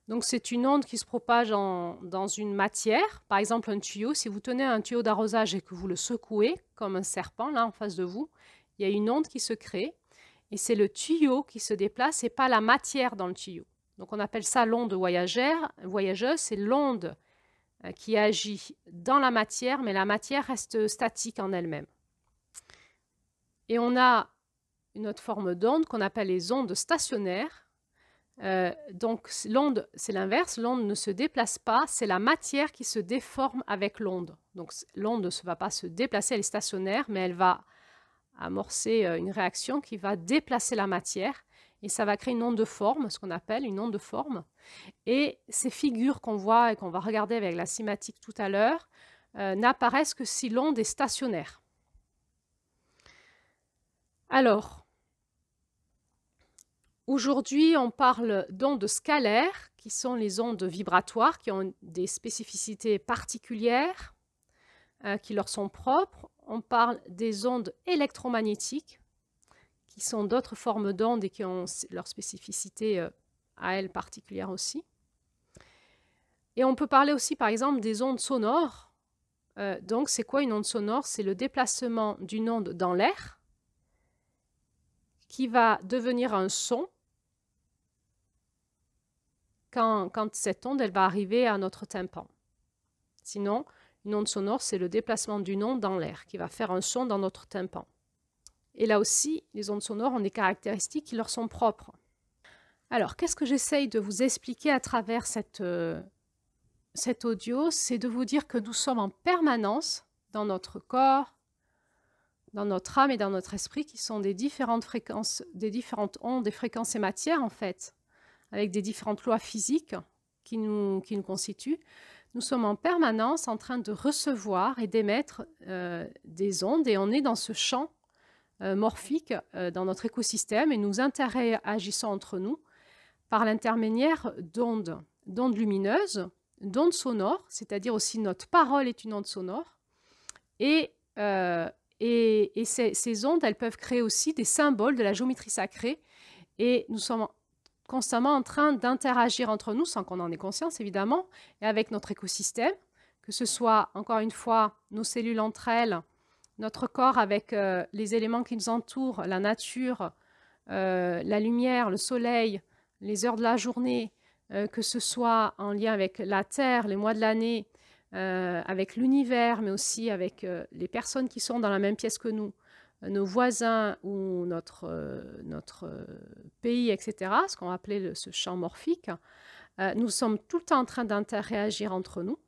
Donc, c'est une onde qui se propage dans une matière. Par exemple, un tuyau. Si vous tenez un tuyau d'arrosage et que vous le secouez, comme un serpent, là, en face de vous, il y a une onde qui se crée. Et c'est le tuyau qui se déplace et pas la matière dans le tuyau. Donc, on appelle ça l'onde voyageuse. C'est l'onde qui agit dans la matière, mais la matière reste statique en elle-même. Et on a une autre forme d'onde qu'on appelle les ondes stationnaires. Donc, l'onde, c'est l'inverse. L'onde ne se déplace pas, c'est la matière qui se déforme avec l'onde. Donc, l'onde ne va pas se déplacer, elle est stationnaire, mais elle va amorcer une réaction qui va déplacer la matière. Et ça va créer une onde de forme, ce qu'on appelle une onde de forme. Et ces figures qu'on voit et qu'on va regarder avec la cinématique tout à l'heure n'apparaissent que si l'onde est stationnaire. Alors, aujourd'hui, on parle d'ondes scalaires, qui sont les ondes vibratoires, qui ont des spécificités particulières, qui leur sont propres. On parle des ondes électromagnétiques, qui sont d'autres formes d'ondes et qui ont leur spécificité à elles particulière aussi. Et on peut parler aussi, par exemple, des ondes sonores. Donc, c'est quoi une onde sonore? C'est le déplacement d'une onde dans l'air qui va devenir un son quand cette onde elle va arriver à notre tympan. Sinon, une onde sonore, c'est le déplacement d'une onde dans l'air qui va faire un son dans notre tympan. Et là aussi, les ondes sonores ont des caractéristiques qui leur sont propres. Alors, qu'est-ce que j'essaye de vous expliquer à travers cet audio? C'est de vous dire que nous sommes en permanence dans notre corps, dans notre âme et dans notre esprit, qui sont des différentes fréquences, des différentes ondes, des fréquences et matières, en fait, avec des différentes lois physiques qui nous constituent. Nous sommes en permanence en train de recevoir et d'émettre des ondes, et on est dans ce champ morphique dans notre écosystème, et nous interagissons entre nous par l'intermédiaire d'ondes lumineuses, d'ondes sonores, c'est-à-dire aussi notre parole est une onde sonore, et ces ondes, elles peuvent créer aussi des symboles de la géométrie sacrée, et nous sommes constamment en train d'interagir entre nous, sans qu'on en ait conscience évidemment, et avec notre écosystème, que ce soit, encore une fois, nos cellules entre elles, notre corps avec les éléments qui nous entourent, la nature, la lumière, le soleil, les heures de la journée, que ce soit en lien avec la Terre, les mois de l'année, avec l'univers, mais aussi avec les personnes qui sont dans la même pièce que nous, nos voisins ou notre pays, etc., ce qu'on appelait ce champ morphique, nous sommes tout le temps en train d'interréagir entre nous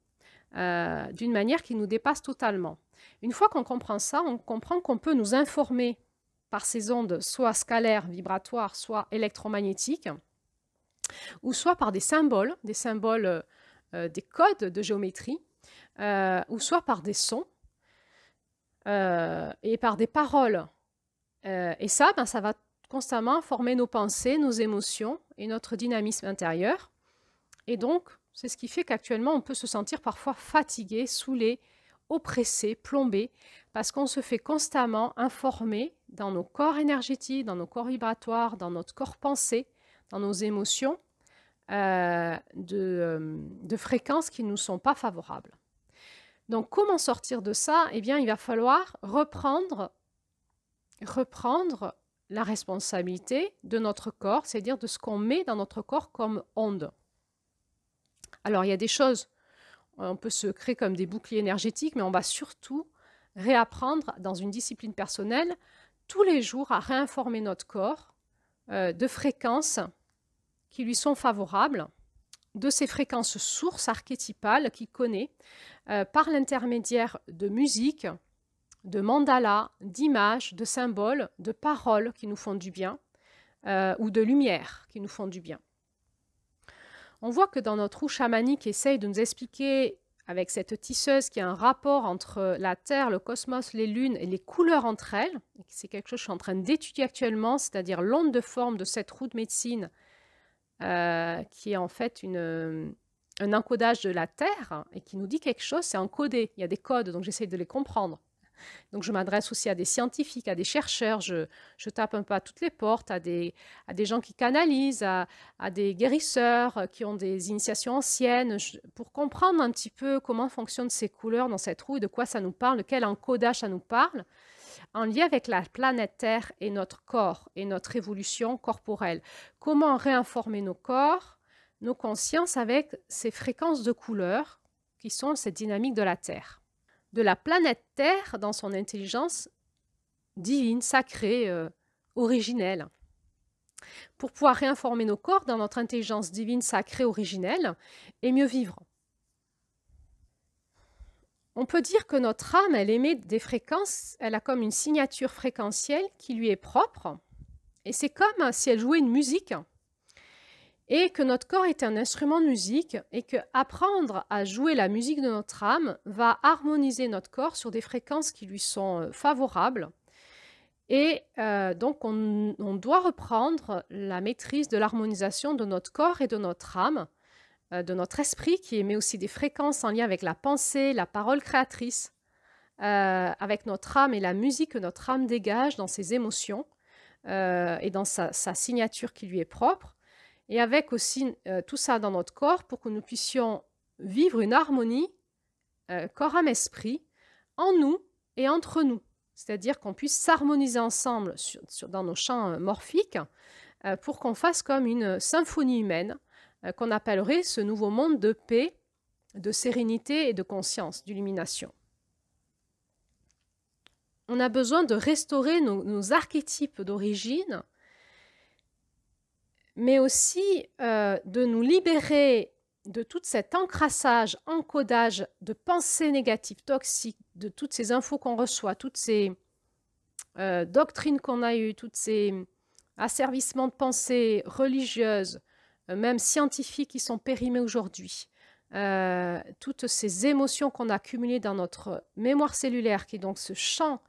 d'une manière qui nous dépasse totalement. Une fois qu'on comprend ça, on comprend qu'on peut nous informer par ces ondes soit scalaires, vibratoires, soit électromagnétiques, ou soit par des symboles, des codes de géométrie, ou soit par des sons, et par des paroles. Et ça, ça va constamment former nos pensées, nos émotions et notre dynamisme intérieur. Et donc, c'est ce qui fait qu'actuellement, on peut se sentir parfois fatigué, saoulé, oppressé, plombé, parce qu'on se fait constamment informer dans nos corps énergétiques, dans nos corps vibratoires, dans notre corps pensé, dans nos émotions, de fréquences qui ne nous sont pas favorables. Donc, comment sortir de ça? Eh bien, il va falloir reprendre la responsabilité de notre corps, c'est-à-dire de ce qu'on met dans notre corps comme onde. Alors, il y a des choses, on peut se créer comme des boucliers énergétiques, mais on va surtout réapprendre dans une discipline personnelle tous les jours à réinformer notre corps de fréquences qui lui sont favorables, de ces fréquences sources archétypales qu'il connaît par l'intermédiaire de musique, de mandalas, d'images, de symboles, de paroles qui nous font du bien ou de lumière qui nous font du bien. On voit que dans notre roue chamanique essaye de nous expliquer avec cette tisseuse qu'il y a un rapport entre la Terre, le cosmos, les lunes et les couleurs entre elles. C'est quelque chose que je suis en train d'étudier actuellement, c'est-à-dire l'onde de forme de cette roue de médecine qui est en fait un encodage de la Terre et qui nous dit quelque chose, c'est encodé. Il y a des codes, donc j'essaie de les comprendre. Donc je m'adresse aussi à des scientifiques, à des chercheurs, je tape un peu à toutes les portes, à des gens qui canalisent, à des guérisseurs qui ont des initiations anciennes, pour comprendre un petit peu comment fonctionnent ces couleurs dans cette roue et de quoi ça nous parle, de quel encodage ça nous parle, en lien avec la planète Terre et notre corps et notre évolution corporelle. Comment réinformer nos corps, nos consciences avec ces fréquences de couleurs qui sont cette dynamique de la Terre. De la planète Terre dans son intelligence divine, sacrée, originelle. Pour pouvoir réinformer nos corps dans notre intelligence divine, sacrée, originelle, et mieux vivre. On peut dire que notre âme, elle émet des fréquences, elle a comme une signature fréquentielle qui lui est propre, et c'est comme si elle jouait une musique, et que notre corps est un instrument de musique, et que apprendre à jouer la musique de notre âme va harmoniser notre corps sur des fréquences qui lui sont favorables. Et donc, on doit reprendre la maîtrise de l'harmonisation de notre corps et de notre âme, de notre esprit, qui émet aussi des fréquences en lien avec la pensée, la parole créatrice, avec notre âme et la musique que notre âme dégage dans ses émotions et dans sa signature qui lui est propre. Et avec aussi tout ça dans notre corps pour que nous puissions vivre une harmonie corps, âme, esprit en nous et entre nous. C'est-à-dire qu'on puisse s'harmoniser ensemble dans nos champs morphiques pour qu'on fasse comme une symphonie humaine qu'on appellerait ce nouveau monde de paix, de sérénité et de conscience, d'illumination. On a besoin de restaurer nos archétypes d'origine, mais aussi de nous libérer de tout cet encrassage, encodage de pensées négatives, toxiques, de toutes ces infos qu'on reçoit, toutes ces doctrines qu'on a eues, tous ces asservissements de pensées religieuses, même scientifiques qui sont périmés aujourd'hui, toutes ces émotions qu'on a accumulées dans notre mémoire cellulaire, qui est donc ce champ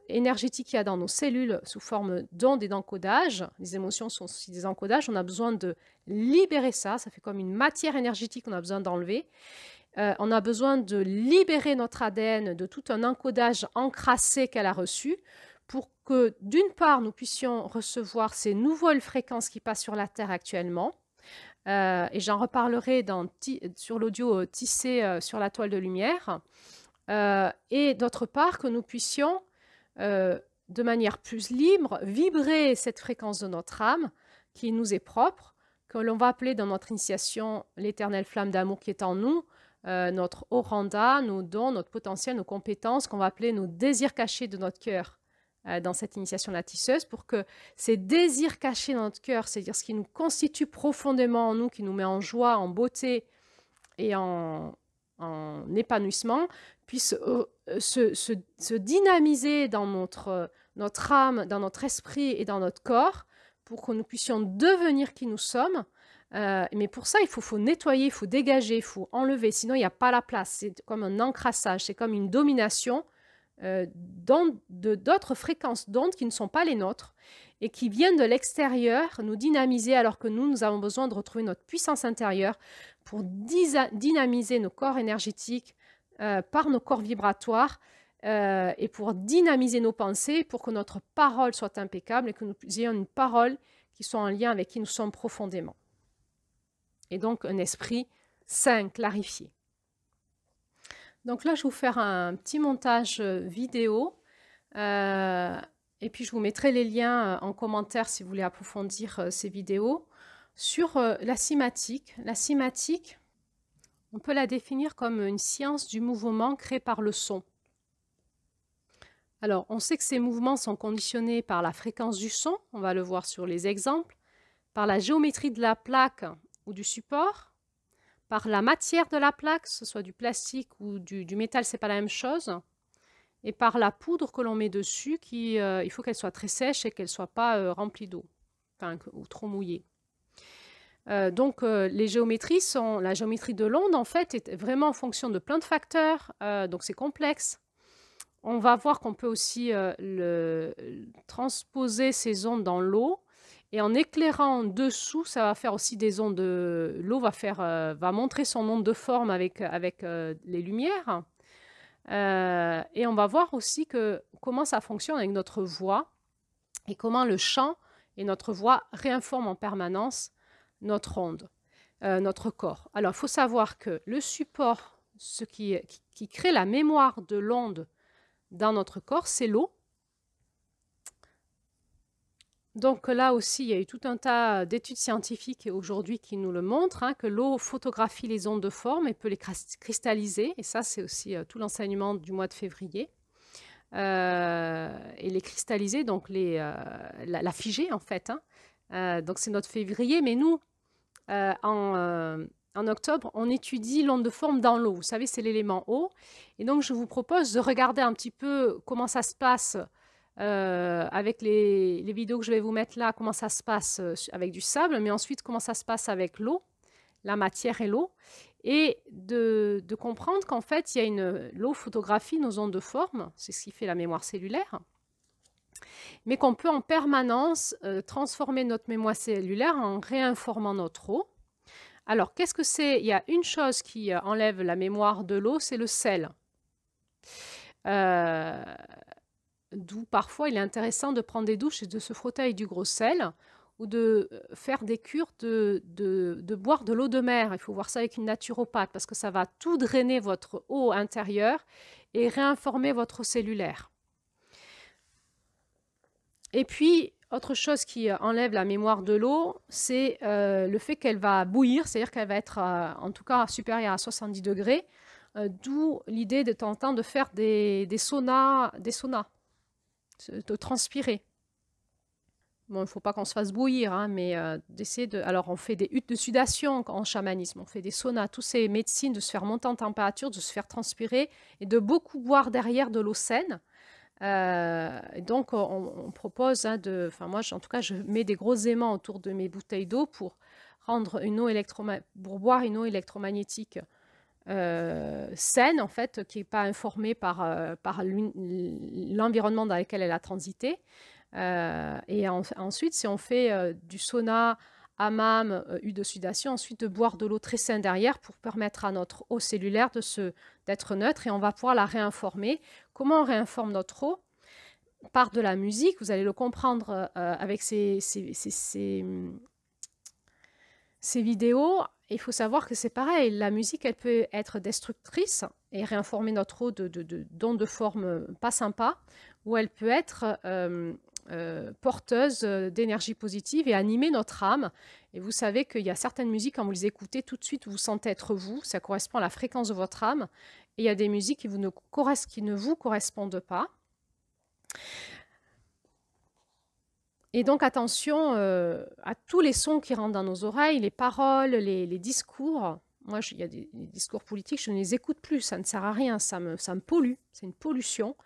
énergétique qu'il y a dans nos cellules sous forme d'ondes et d'encodage. Les émotions sont aussi des encodages. On a besoin de libérer ça. Ça fait comme une matière énergétique qu'on a besoin d'enlever. On a besoin de libérer notre ADN de tout un encodage encrassé qu'elle a reçu pour que, d'une part, nous puissions recevoir ces nouvelles fréquences qui passent sur la Terre actuellement. Et j'en reparlerai sur l'audio tissé sur la toile de lumière. Et d'autre part, que nous puissions de manière plus libre, vibrer cette fréquence de notre âme qui nous est propre, que l'on va appeler dans notre initiation l'éternelle flamme d'amour qui est en nous, notre oranda, nos dons, notre potentiel, nos compétences, qu'on va appeler nos désirs cachés de notre cœur dans cette initiation de la tisseuse, pour que ces désirs cachés dans notre cœur, c'est-à-dire ce qui nous constitue profondément en nous, qui nous met en joie, en beauté et en épanouissement, puisse se dynamiser dans notre âme, dans notre esprit et dans notre corps, pour que nous puissions devenir qui nous sommes. Mais pour ça, il faut nettoyer, il faut dégager, il faut enlever, sinon il n'y a pas la place. C'est comme un encrassage, c'est comme une domination d'autres fréquences d'ondes qui ne sont pas les nôtres et qui viennent de l'extérieur nous dynamiser, alors que nous avons besoin de retrouver notre puissance intérieure pour dynamiser nos corps énergétiques par nos corps vibratoires et pour dynamiser nos pensées, pour que notre parole soit impeccable et que nous ayons une parole qui soit en lien avec qui nous sommes profondément. Et donc un esprit sain, clarifié. Donc là, je vais vous faire un petit montage vidéo et puis je vous mettrai les liens en commentaire si vous voulez approfondir ces vidéos sur la cymatique. La cymatique, on peut la définir comme une science du mouvement créée par le son. Alors, on sait que ces mouvements sont conditionnés par la fréquence du son, on va le voir sur les exemples, par la géométrie de la plaque ou du support, par la matière de la plaque, que ce soit du plastique ou du métal, c'est pas la même chose, et par la poudre que l'on met dessus, il faut qu'elle soit très sèche et qu'elle ne soit pas remplie d'eau, enfin, ou trop mouillée. Les géométries sont, la géométrie de l'onde, en fait, est vraiment en fonction de plein de facteurs, donc c'est complexe. On va voir qu'on peut aussi transposer ces ondes dans l'eau. Et en éclairant dessous, ça va faire aussi des ondes. L'eau va montrer son onde de forme avec les lumières. Et on va voir aussi comment ça fonctionne avec notre voix et comment le chant et notre voix réinforment en permanence notre onde, notre corps. Alors, il faut savoir que le support, ce qui crée la mémoire de l'onde dans notre corps, c'est l'eau. Donc là aussi, il y a eu tout un tas d'études scientifiques aujourd'hui qui nous le montrent, que l'eau photographie les ondes de forme et peut les cristalliser. Et ça, c'est aussi tout l'enseignement du mois de février. Et les cristalliser, donc la figer en fait. Donc c'est notre février, mais nous, en octobre, on étudie l'onde de forme dans l'eau. Vous savez, c'est l'élément eau. Et donc, je vous propose de regarder un petit peu comment ça se passe avec les vidéos que je vais vous mettre là, comment ça se passe avec du sable, mais ensuite comment ça se passe avec l'eau, la matière et l'eau, et de comprendre qu'en fait, l'eau photographie nos ondes de forme, c'est ce qui fait la mémoire cellulaire, mais qu'on peut en permanence transformer notre mémoire cellulaire en réinformant notre eau. Alors, qu'est-ce que c'est? Il y a une chose qui enlève la mémoire de l'eau, c'est le sel. D'où parfois il est intéressant de prendre des douches et de se frotter avec du gros sel ou de faire des cures de boire de l'eau de mer. Il faut voir ça avec une naturopathe parce que ça va tout drainer votre eau intérieure et réinformer votre cellulaire. Et puis, autre chose qui enlève la mémoire de l'eau, c'est le fait qu'elle va bouillir, c'est-à-dire qu'elle va être en tout cas supérieure à 70 degrés, d'où l'idée de temps en temps de faire des saunas, de transpirer. Bon, il ne faut pas qu'on se fasse bouillir, mais d'essayer de... Alors, on fait des huttes de sudation en chamanisme, on fait des saunas, toutes ces médecines, de se faire monter en température, de se faire transpirer et de beaucoup boire derrière de l'eau saine. Donc, on propose moi, en tout cas, je mets des gros aimants autour de mes bouteilles d'eau pour boire une eau électromagnétique saine, en fait, qui n'est pas informée par l'environnement dans lequel elle a transité. Ensuite, si on fait du sauna, hammam, huile de sudation, ensuite de boire de l'eau très saine derrière pour permettre à notre eau cellulaire d'être neutre et on va pouvoir la réinformer. Comment on réinforme notre eau? Par de la musique, vous allez le comprendre avec ces vidéos. Il faut savoir que c'est pareil, la musique, elle peut être destructrice et réinformer notre eau d'ondes de forme pas sympa, ou elle peut être porteuse d'énergie positive et animer notre âme. Et vous savez qu'il y a certaines musiques, quand vous les écoutez, tout de suite, vous sentez être vous, ça correspond à la fréquence de votre âme. Et il y a des musiques qui ne vous correspondent pas. Et donc, attention à tous les sons qui rentrent dans nos oreilles, les paroles, les discours. Moi, il y a des discours politiques, je ne les écoute plus, ça ne sert à rien, ça me pollue, c'est une pollution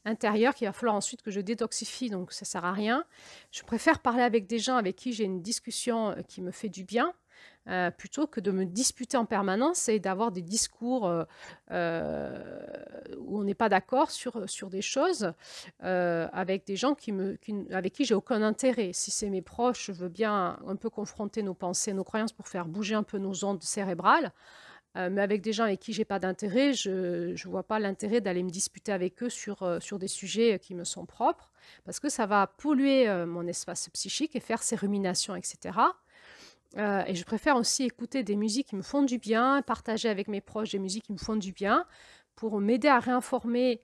intérieure qu'il va falloir ensuite que je détoxifie, donc ça ne sert à rien. Je préfère parler avec des gens avec qui j'ai une discussion qui me fait du bien, plutôt que de me disputer en permanence et d'avoir des discours où on n'est pas d'accord sur des choses avec des gens avec qui j'ai aucun intérêt. Si c'est mes proches, je veux bien un peu confronter nos pensées, nos croyances pour faire bouger un peu nos ondes cérébrales. Mais avec des gens avec qui je n'ai pas d'intérêt, je ne vois pas l'intérêt d'aller me disputer avec eux sur des sujets qui me sont propres, parce que ça va polluer mon espace psychique et faire ces ruminations, etc. Et je préfère aussi écouter des musiques qui me font du bien, partager avec mes proches des musiques qui me font du bien, pour m'aider à réinformer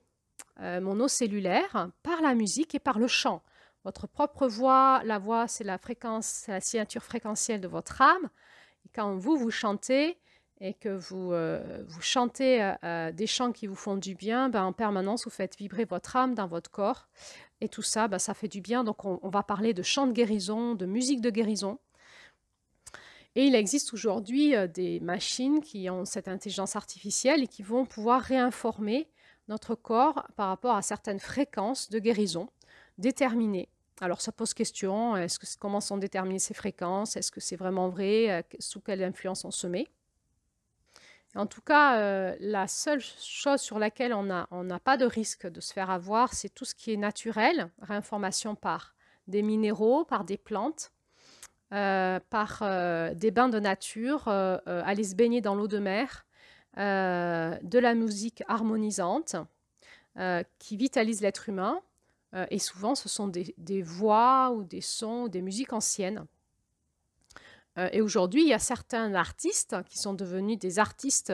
mon eau cellulaire par la musique et par le chant. Votre propre voix, la voix, c'est la fréquence, c'est la signature fréquentielle de votre âme. Et quand vous chantez et que vous chantez des chants qui vous font du bien, en permanence, vous faites vibrer votre âme dans votre corps. Et tout ça, ça fait du bien. Donc, on va parler de chants de guérison, de musique de guérison. Et il existe aujourd'hui des machines qui ont cette intelligence artificielle et qui vont pouvoir réinformer notre corps par rapport à certaines fréquences de guérison déterminées. Alors ça pose question, comment sont déterminées ces fréquences? Est-ce que c'est vraiment vrai? Sous quelle influence on se met? En tout cas, la seule chose sur laquelle on n'a pas de risque de se faire avoir, c'est tout ce qui est naturel, réinformation par des minéraux, par des plantes, par des bains de nature, aller se baigner dans l'eau de mer, de la musique harmonisante qui vitalise l'être humain. Et souvent, ce sont des voix ou des sons, des musiques anciennes. Et aujourd'hui, il y a certains artistes qui sont devenus des artistes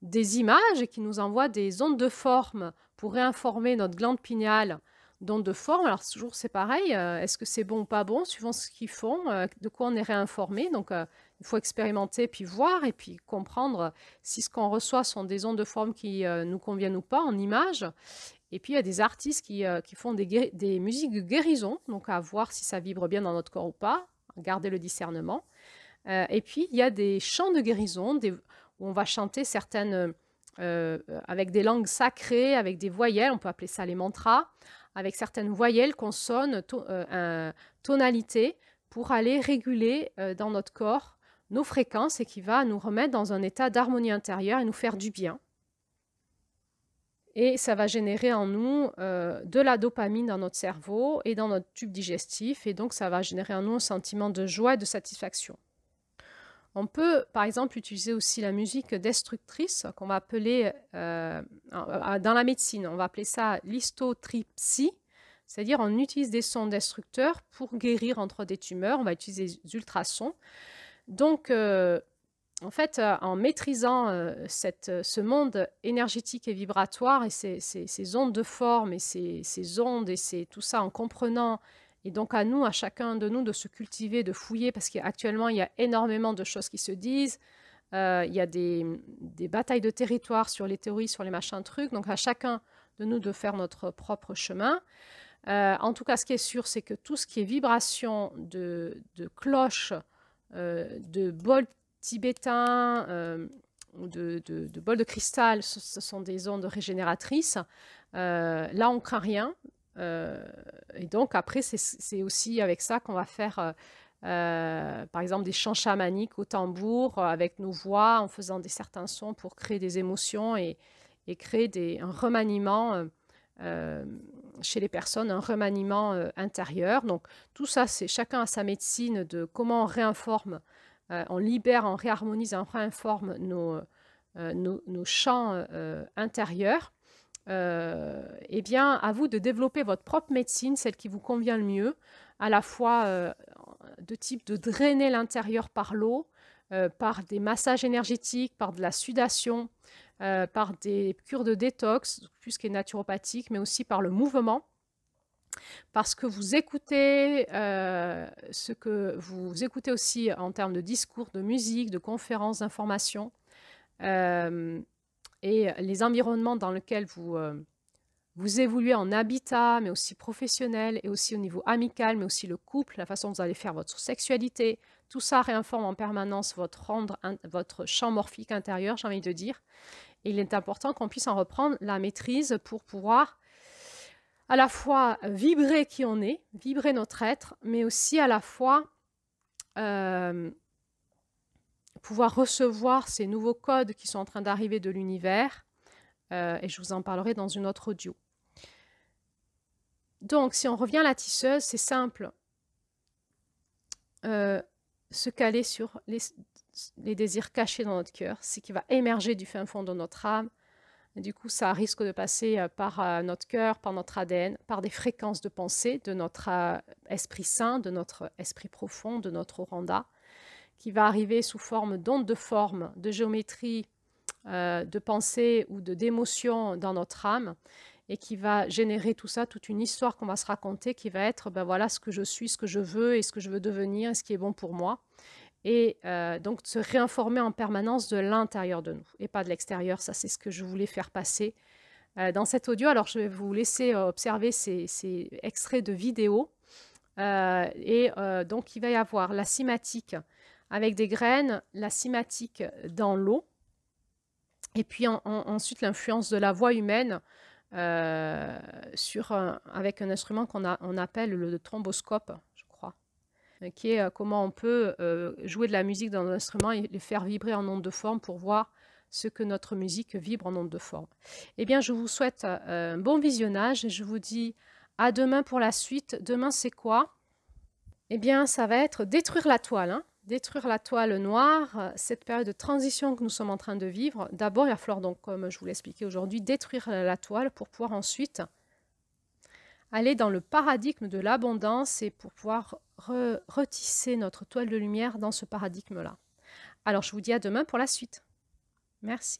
des images et qui nous envoient des ondes de forme pour réinformer notre glande pinéale d'ondes de forme. Alors, toujours, c'est pareil. Est-ce que c'est bon ou pas bon, suivant ce qu'ils font, de quoi on est réinformé. Donc, il faut expérimenter, puis voir, et puis comprendre si ce qu'on reçoit sont des ondes de forme qui nous conviennent ou pas en images. Et puis, il y a des artistes qui font des musiques de guérison, donc à voir si ça vibre bien dans notre corps ou pas, garder le discernement. Et puis, il y a des chants de guérison où on va chanter certaines avec des langues sacrées, avec des voyelles, on peut appeler ça les mantras, avec certaines voyelles, consonnes, tonalités, pour aller réguler dans notre corps nos fréquences et qui va nous remettre dans un état d'harmonie intérieure et nous faire du bien. Et ça va générer en nous de la dopamine dans notre cerveau et dans notre tube digestif. Et donc, ça va générer en nous un sentiment de joie et de satisfaction. On peut, par exemple, utiliser aussi la musique destructrice, qu'on va appeler, dans la médecine, on va appeler ça l'histotripsie, c'est-à-dire on utilise des sons destructeurs pour guérir entre des tumeurs, on va utiliser des ultrasons. Donc, en fait, en maîtrisant ce monde énergétique et vibratoire et ces ondes de forme et ces ondes et tout ça en comprenant. Et donc à nous, à chacun de nous, de se cultiver, de fouiller, parce qu'actuellement, il y a énormément de choses qui se disent. Il y a des batailles de territoire sur les théories, sur les machins trucs. Donc à chacun de nous de faire notre propre chemin. En tout cas, ce qui est sûr, c'est que tout ce qui est vibration de cloches, de bols tibétains, de bols de cristal, ce sont des ondes régénératrices. Là, on ne craint rien. Et donc après, c'est aussi avec ça qu'on va faire, par exemple, des chants chamaniques au tambour, avec nos voix, en faisant certains sons pour créer des émotions et créer un remaniement chez les personnes, un remaniement intérieur. Donc tout ça, c'est chacun a sa médecine de comment on réinforme, on libère, on réharmonise, on réinforme nos champs intérieurs. Eh bien, à vous de développer votre propre médecine, celle qui vous convient le mieux, à la fois de type de drainer l'intérieur par l'eau, par des massages énergétiques, par de la sudation, par des cures de détox, plus ce qui est naturopathique, mais aussi par le mouvement. Parce que vous écoutez ce que vous écoutez aussi en termes de discours, de musique, de conférences, d'informations. Et les environnements dans lesquels vous évoluez en habitat, mais aussi professionnel, et aussi au niveau amical, mais aussi le couple, la façon dont vous allez faire votre sexualité, tout ça réinforme en permanence votre champ morphique intérieur, j'ai envie de dire. Et il est important qu'on puisse en reprendre la maîtrise pour pouvoir à la fois vibrer qui on est, vibrer notre être, mais aussi à la fois pouvoir recevoir ces nouveaux codes qui sont en train d'arriver de l'univers, et je vous en parlerai dans une autre audio. Donc, si on revient à la tisseuse, c'est simple. Se caler sur les désirs cachés dans notre cœur, ce qui va émerger du fin fond de notre âme. Et du coup, ça risque de passer par notre cœur, par notre ADN, par des fréquences de pensée de notre esprit saint, de notre esprit profond, de notre oranda, qui va arriver sous forme d'ondes de forme, de géométrie de pensée ou d'émotion dans notre âme et qui va générer tout ça, toute une histoire qu'on va se raconter qui va être, ben voilà, ce que je suis, ce que je veux et ce que je veux devenir et ce qui est bon pour moi. Et donc se réinformer en permanence de l'intérieur de nous et pas de l'extérieur. Ça, c'est ce que je voulais faire passer dans cet audio. Alors, je vais vous laisser observer ces extraits de vidéos. Donc, il va y avoir la cymatique avec des graines, la cymatique dans l'eau, et puis ensuite l'influence de la voix humaine avec un instrument on appelle le thromboscope, je crois, qui est comment on peut jouer de la musique dans un instrument et les faire vibrer en ondes de forme pour voir ce que notre musique vibre en ondes de forme. Eh bien, je vous souhaite un bon visionnage et je vous dis à demain pour la suite. Demain, c'est quoi? Eh bien, ça va être détruire la toile, hein. Détruire la toile noire, cette période de transition que nous sommes en train de vivre. D'abord, il va falloir donc, comme je vous l'ai expliqué aujourd'hui, détruire la toile pour pouvoir ensuite aller dans le paradigme de l'abondance et pour pouvoir retisser notre toile de lumière dans ce paradigme-là. Alors, je vous dis à demain pour la suite. Merci.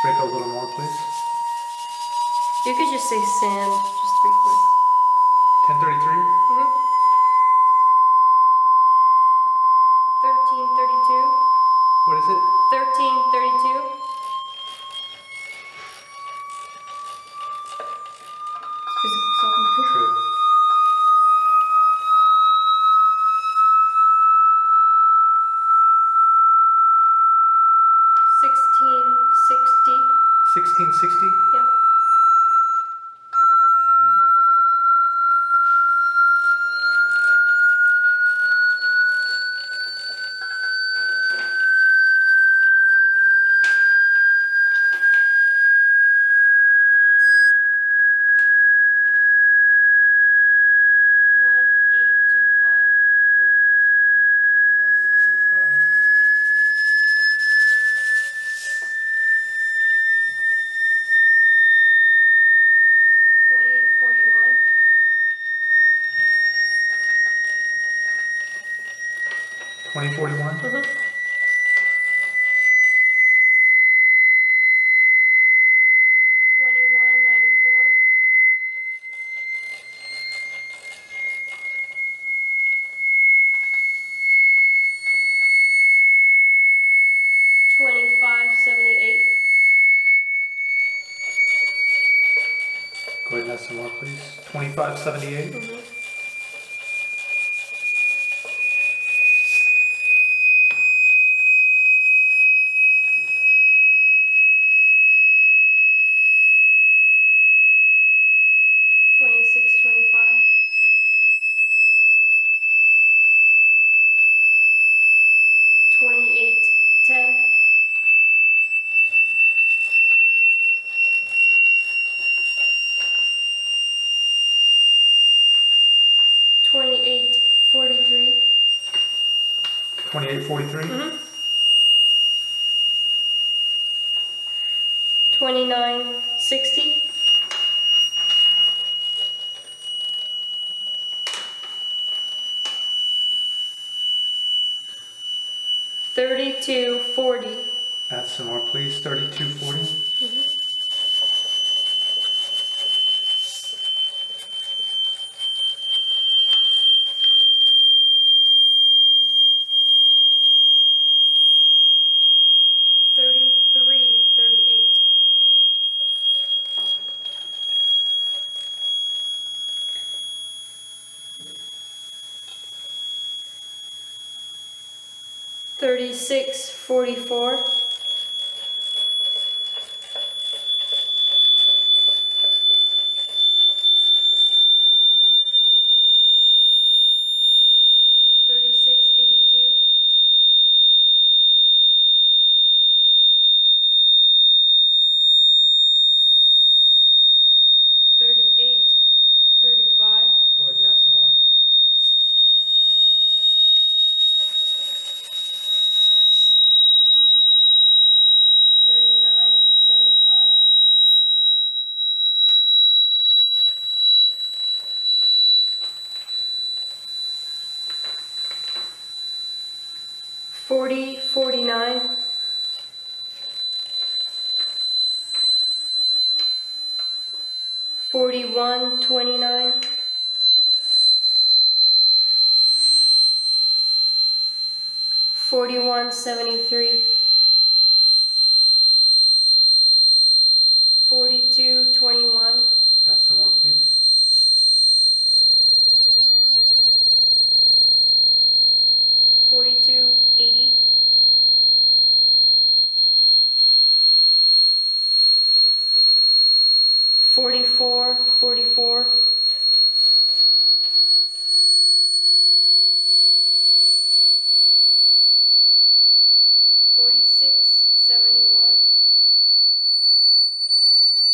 Sprinkle a little more, please. You could just say sand, just 3 quarts. 1033. 1332. What is it? 1332. It's physically solving. True. 1660. 1660. Yeah. 1825. Go ahead and add some more. 1825. 2041. 2041. 2194. 2578. Go ahead and add some more, please. 2578. 2625. 2810. 2843. 2843. 2960. 3240. Add some more, please. 3240. 3338. 3644. 3682. 3835. Go ahead and add some more. 3975. 4049. 4129. 4173. 4221. Add some more, please. 4280. 4444. 4671.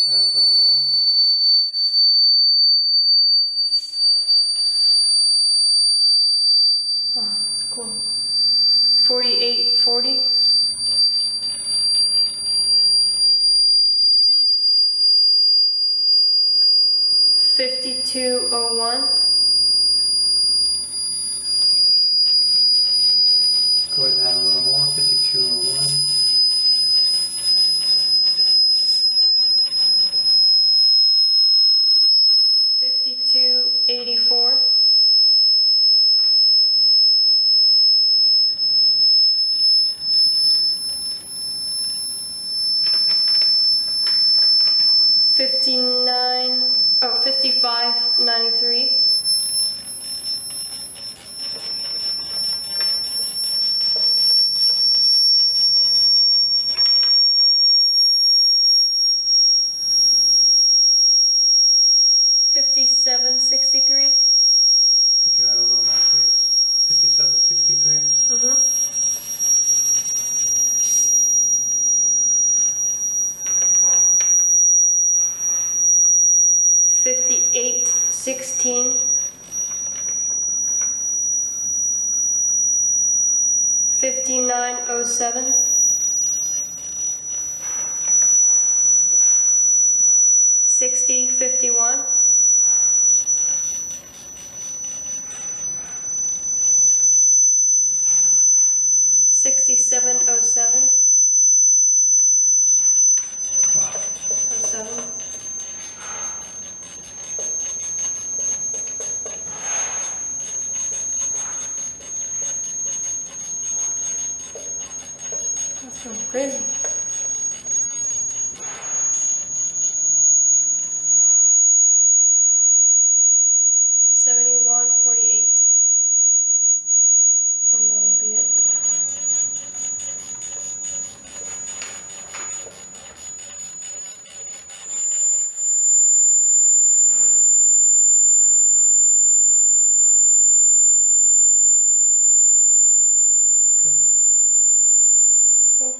Add a little more. Oh, that's cool. 4840. 5201. Go ahead and add a little more. 5201. 16, 5907, 6051, 6707, 07, 'That's so crazy. 7148, and that will be it. Good. Cool.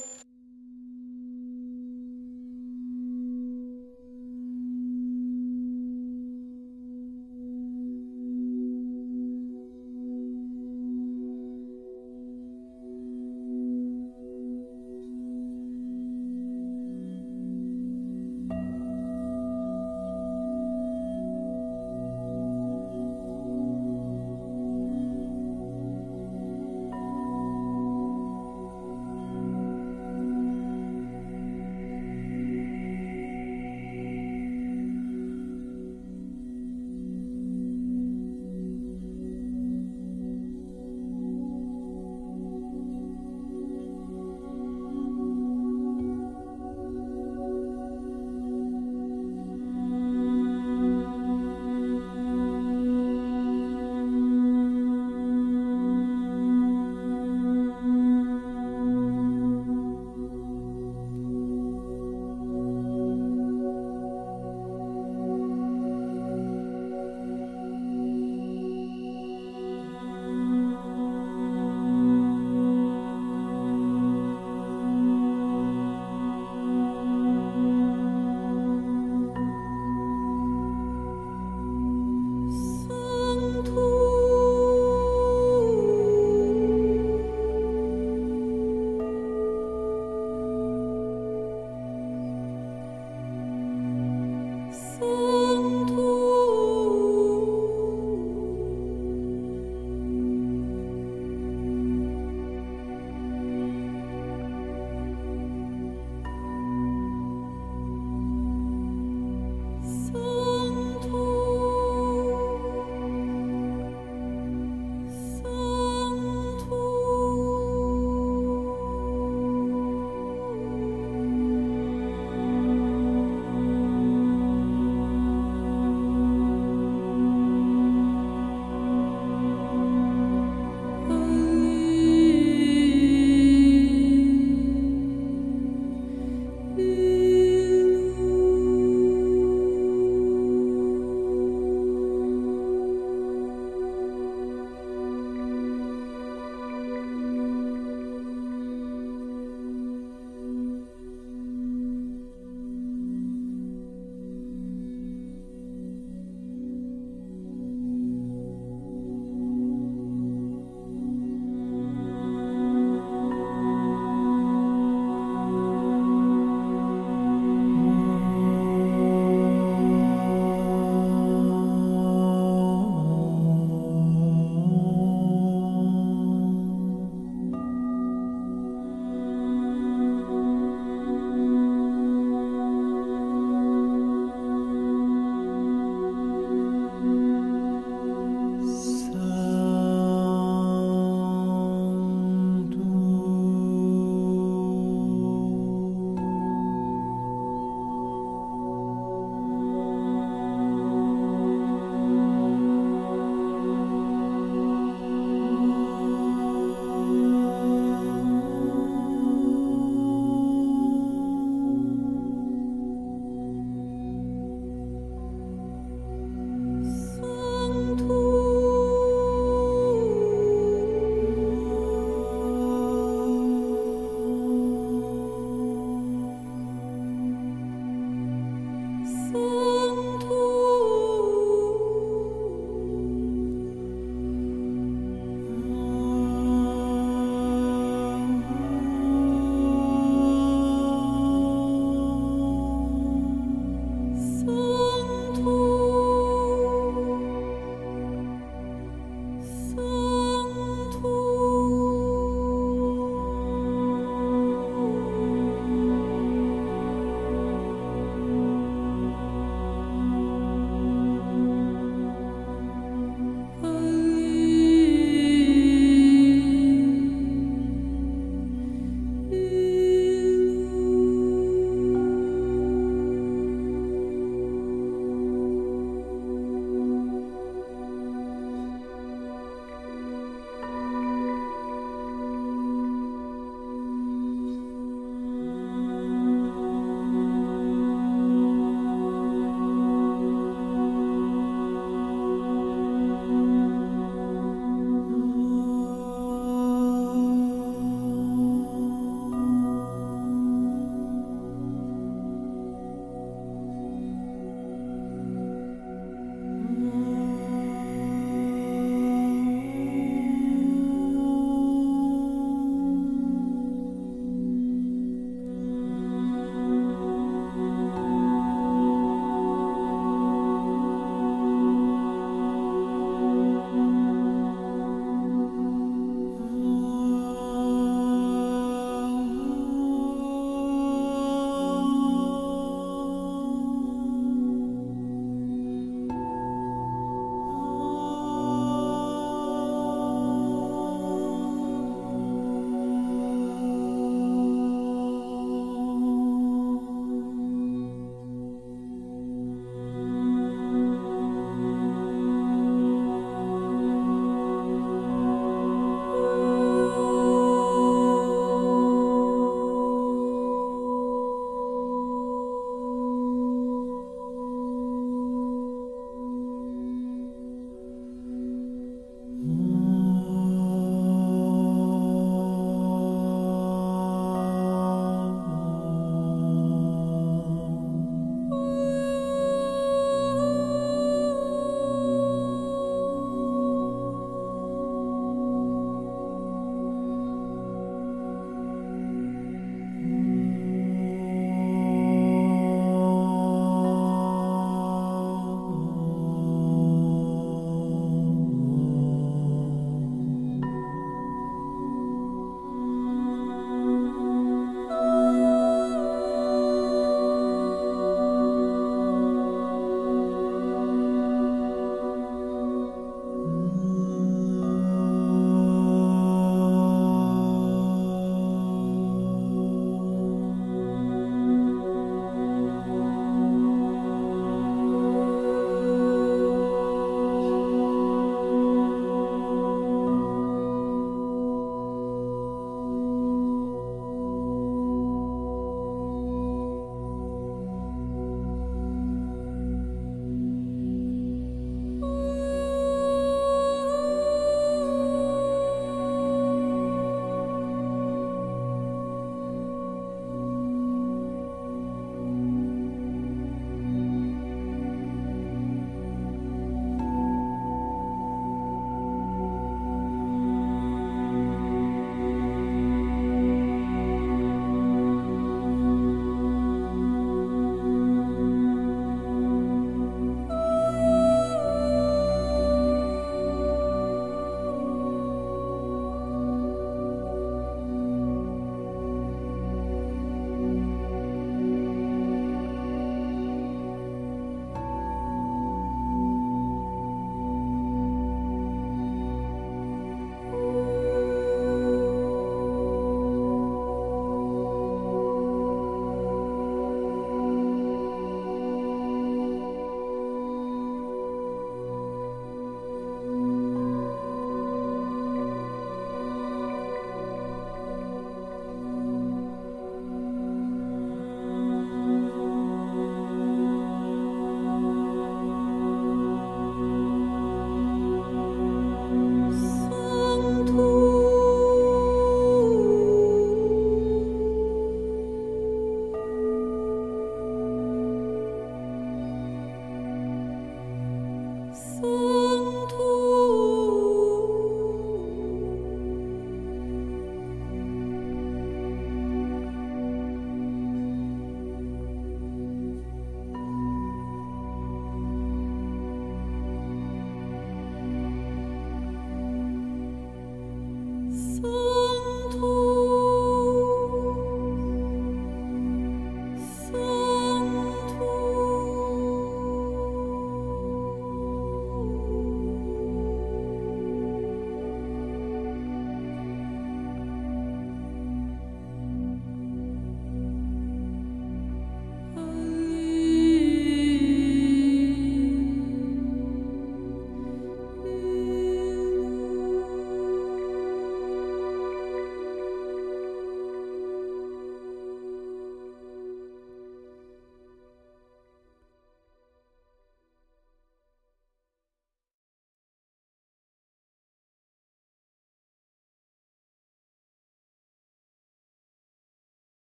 So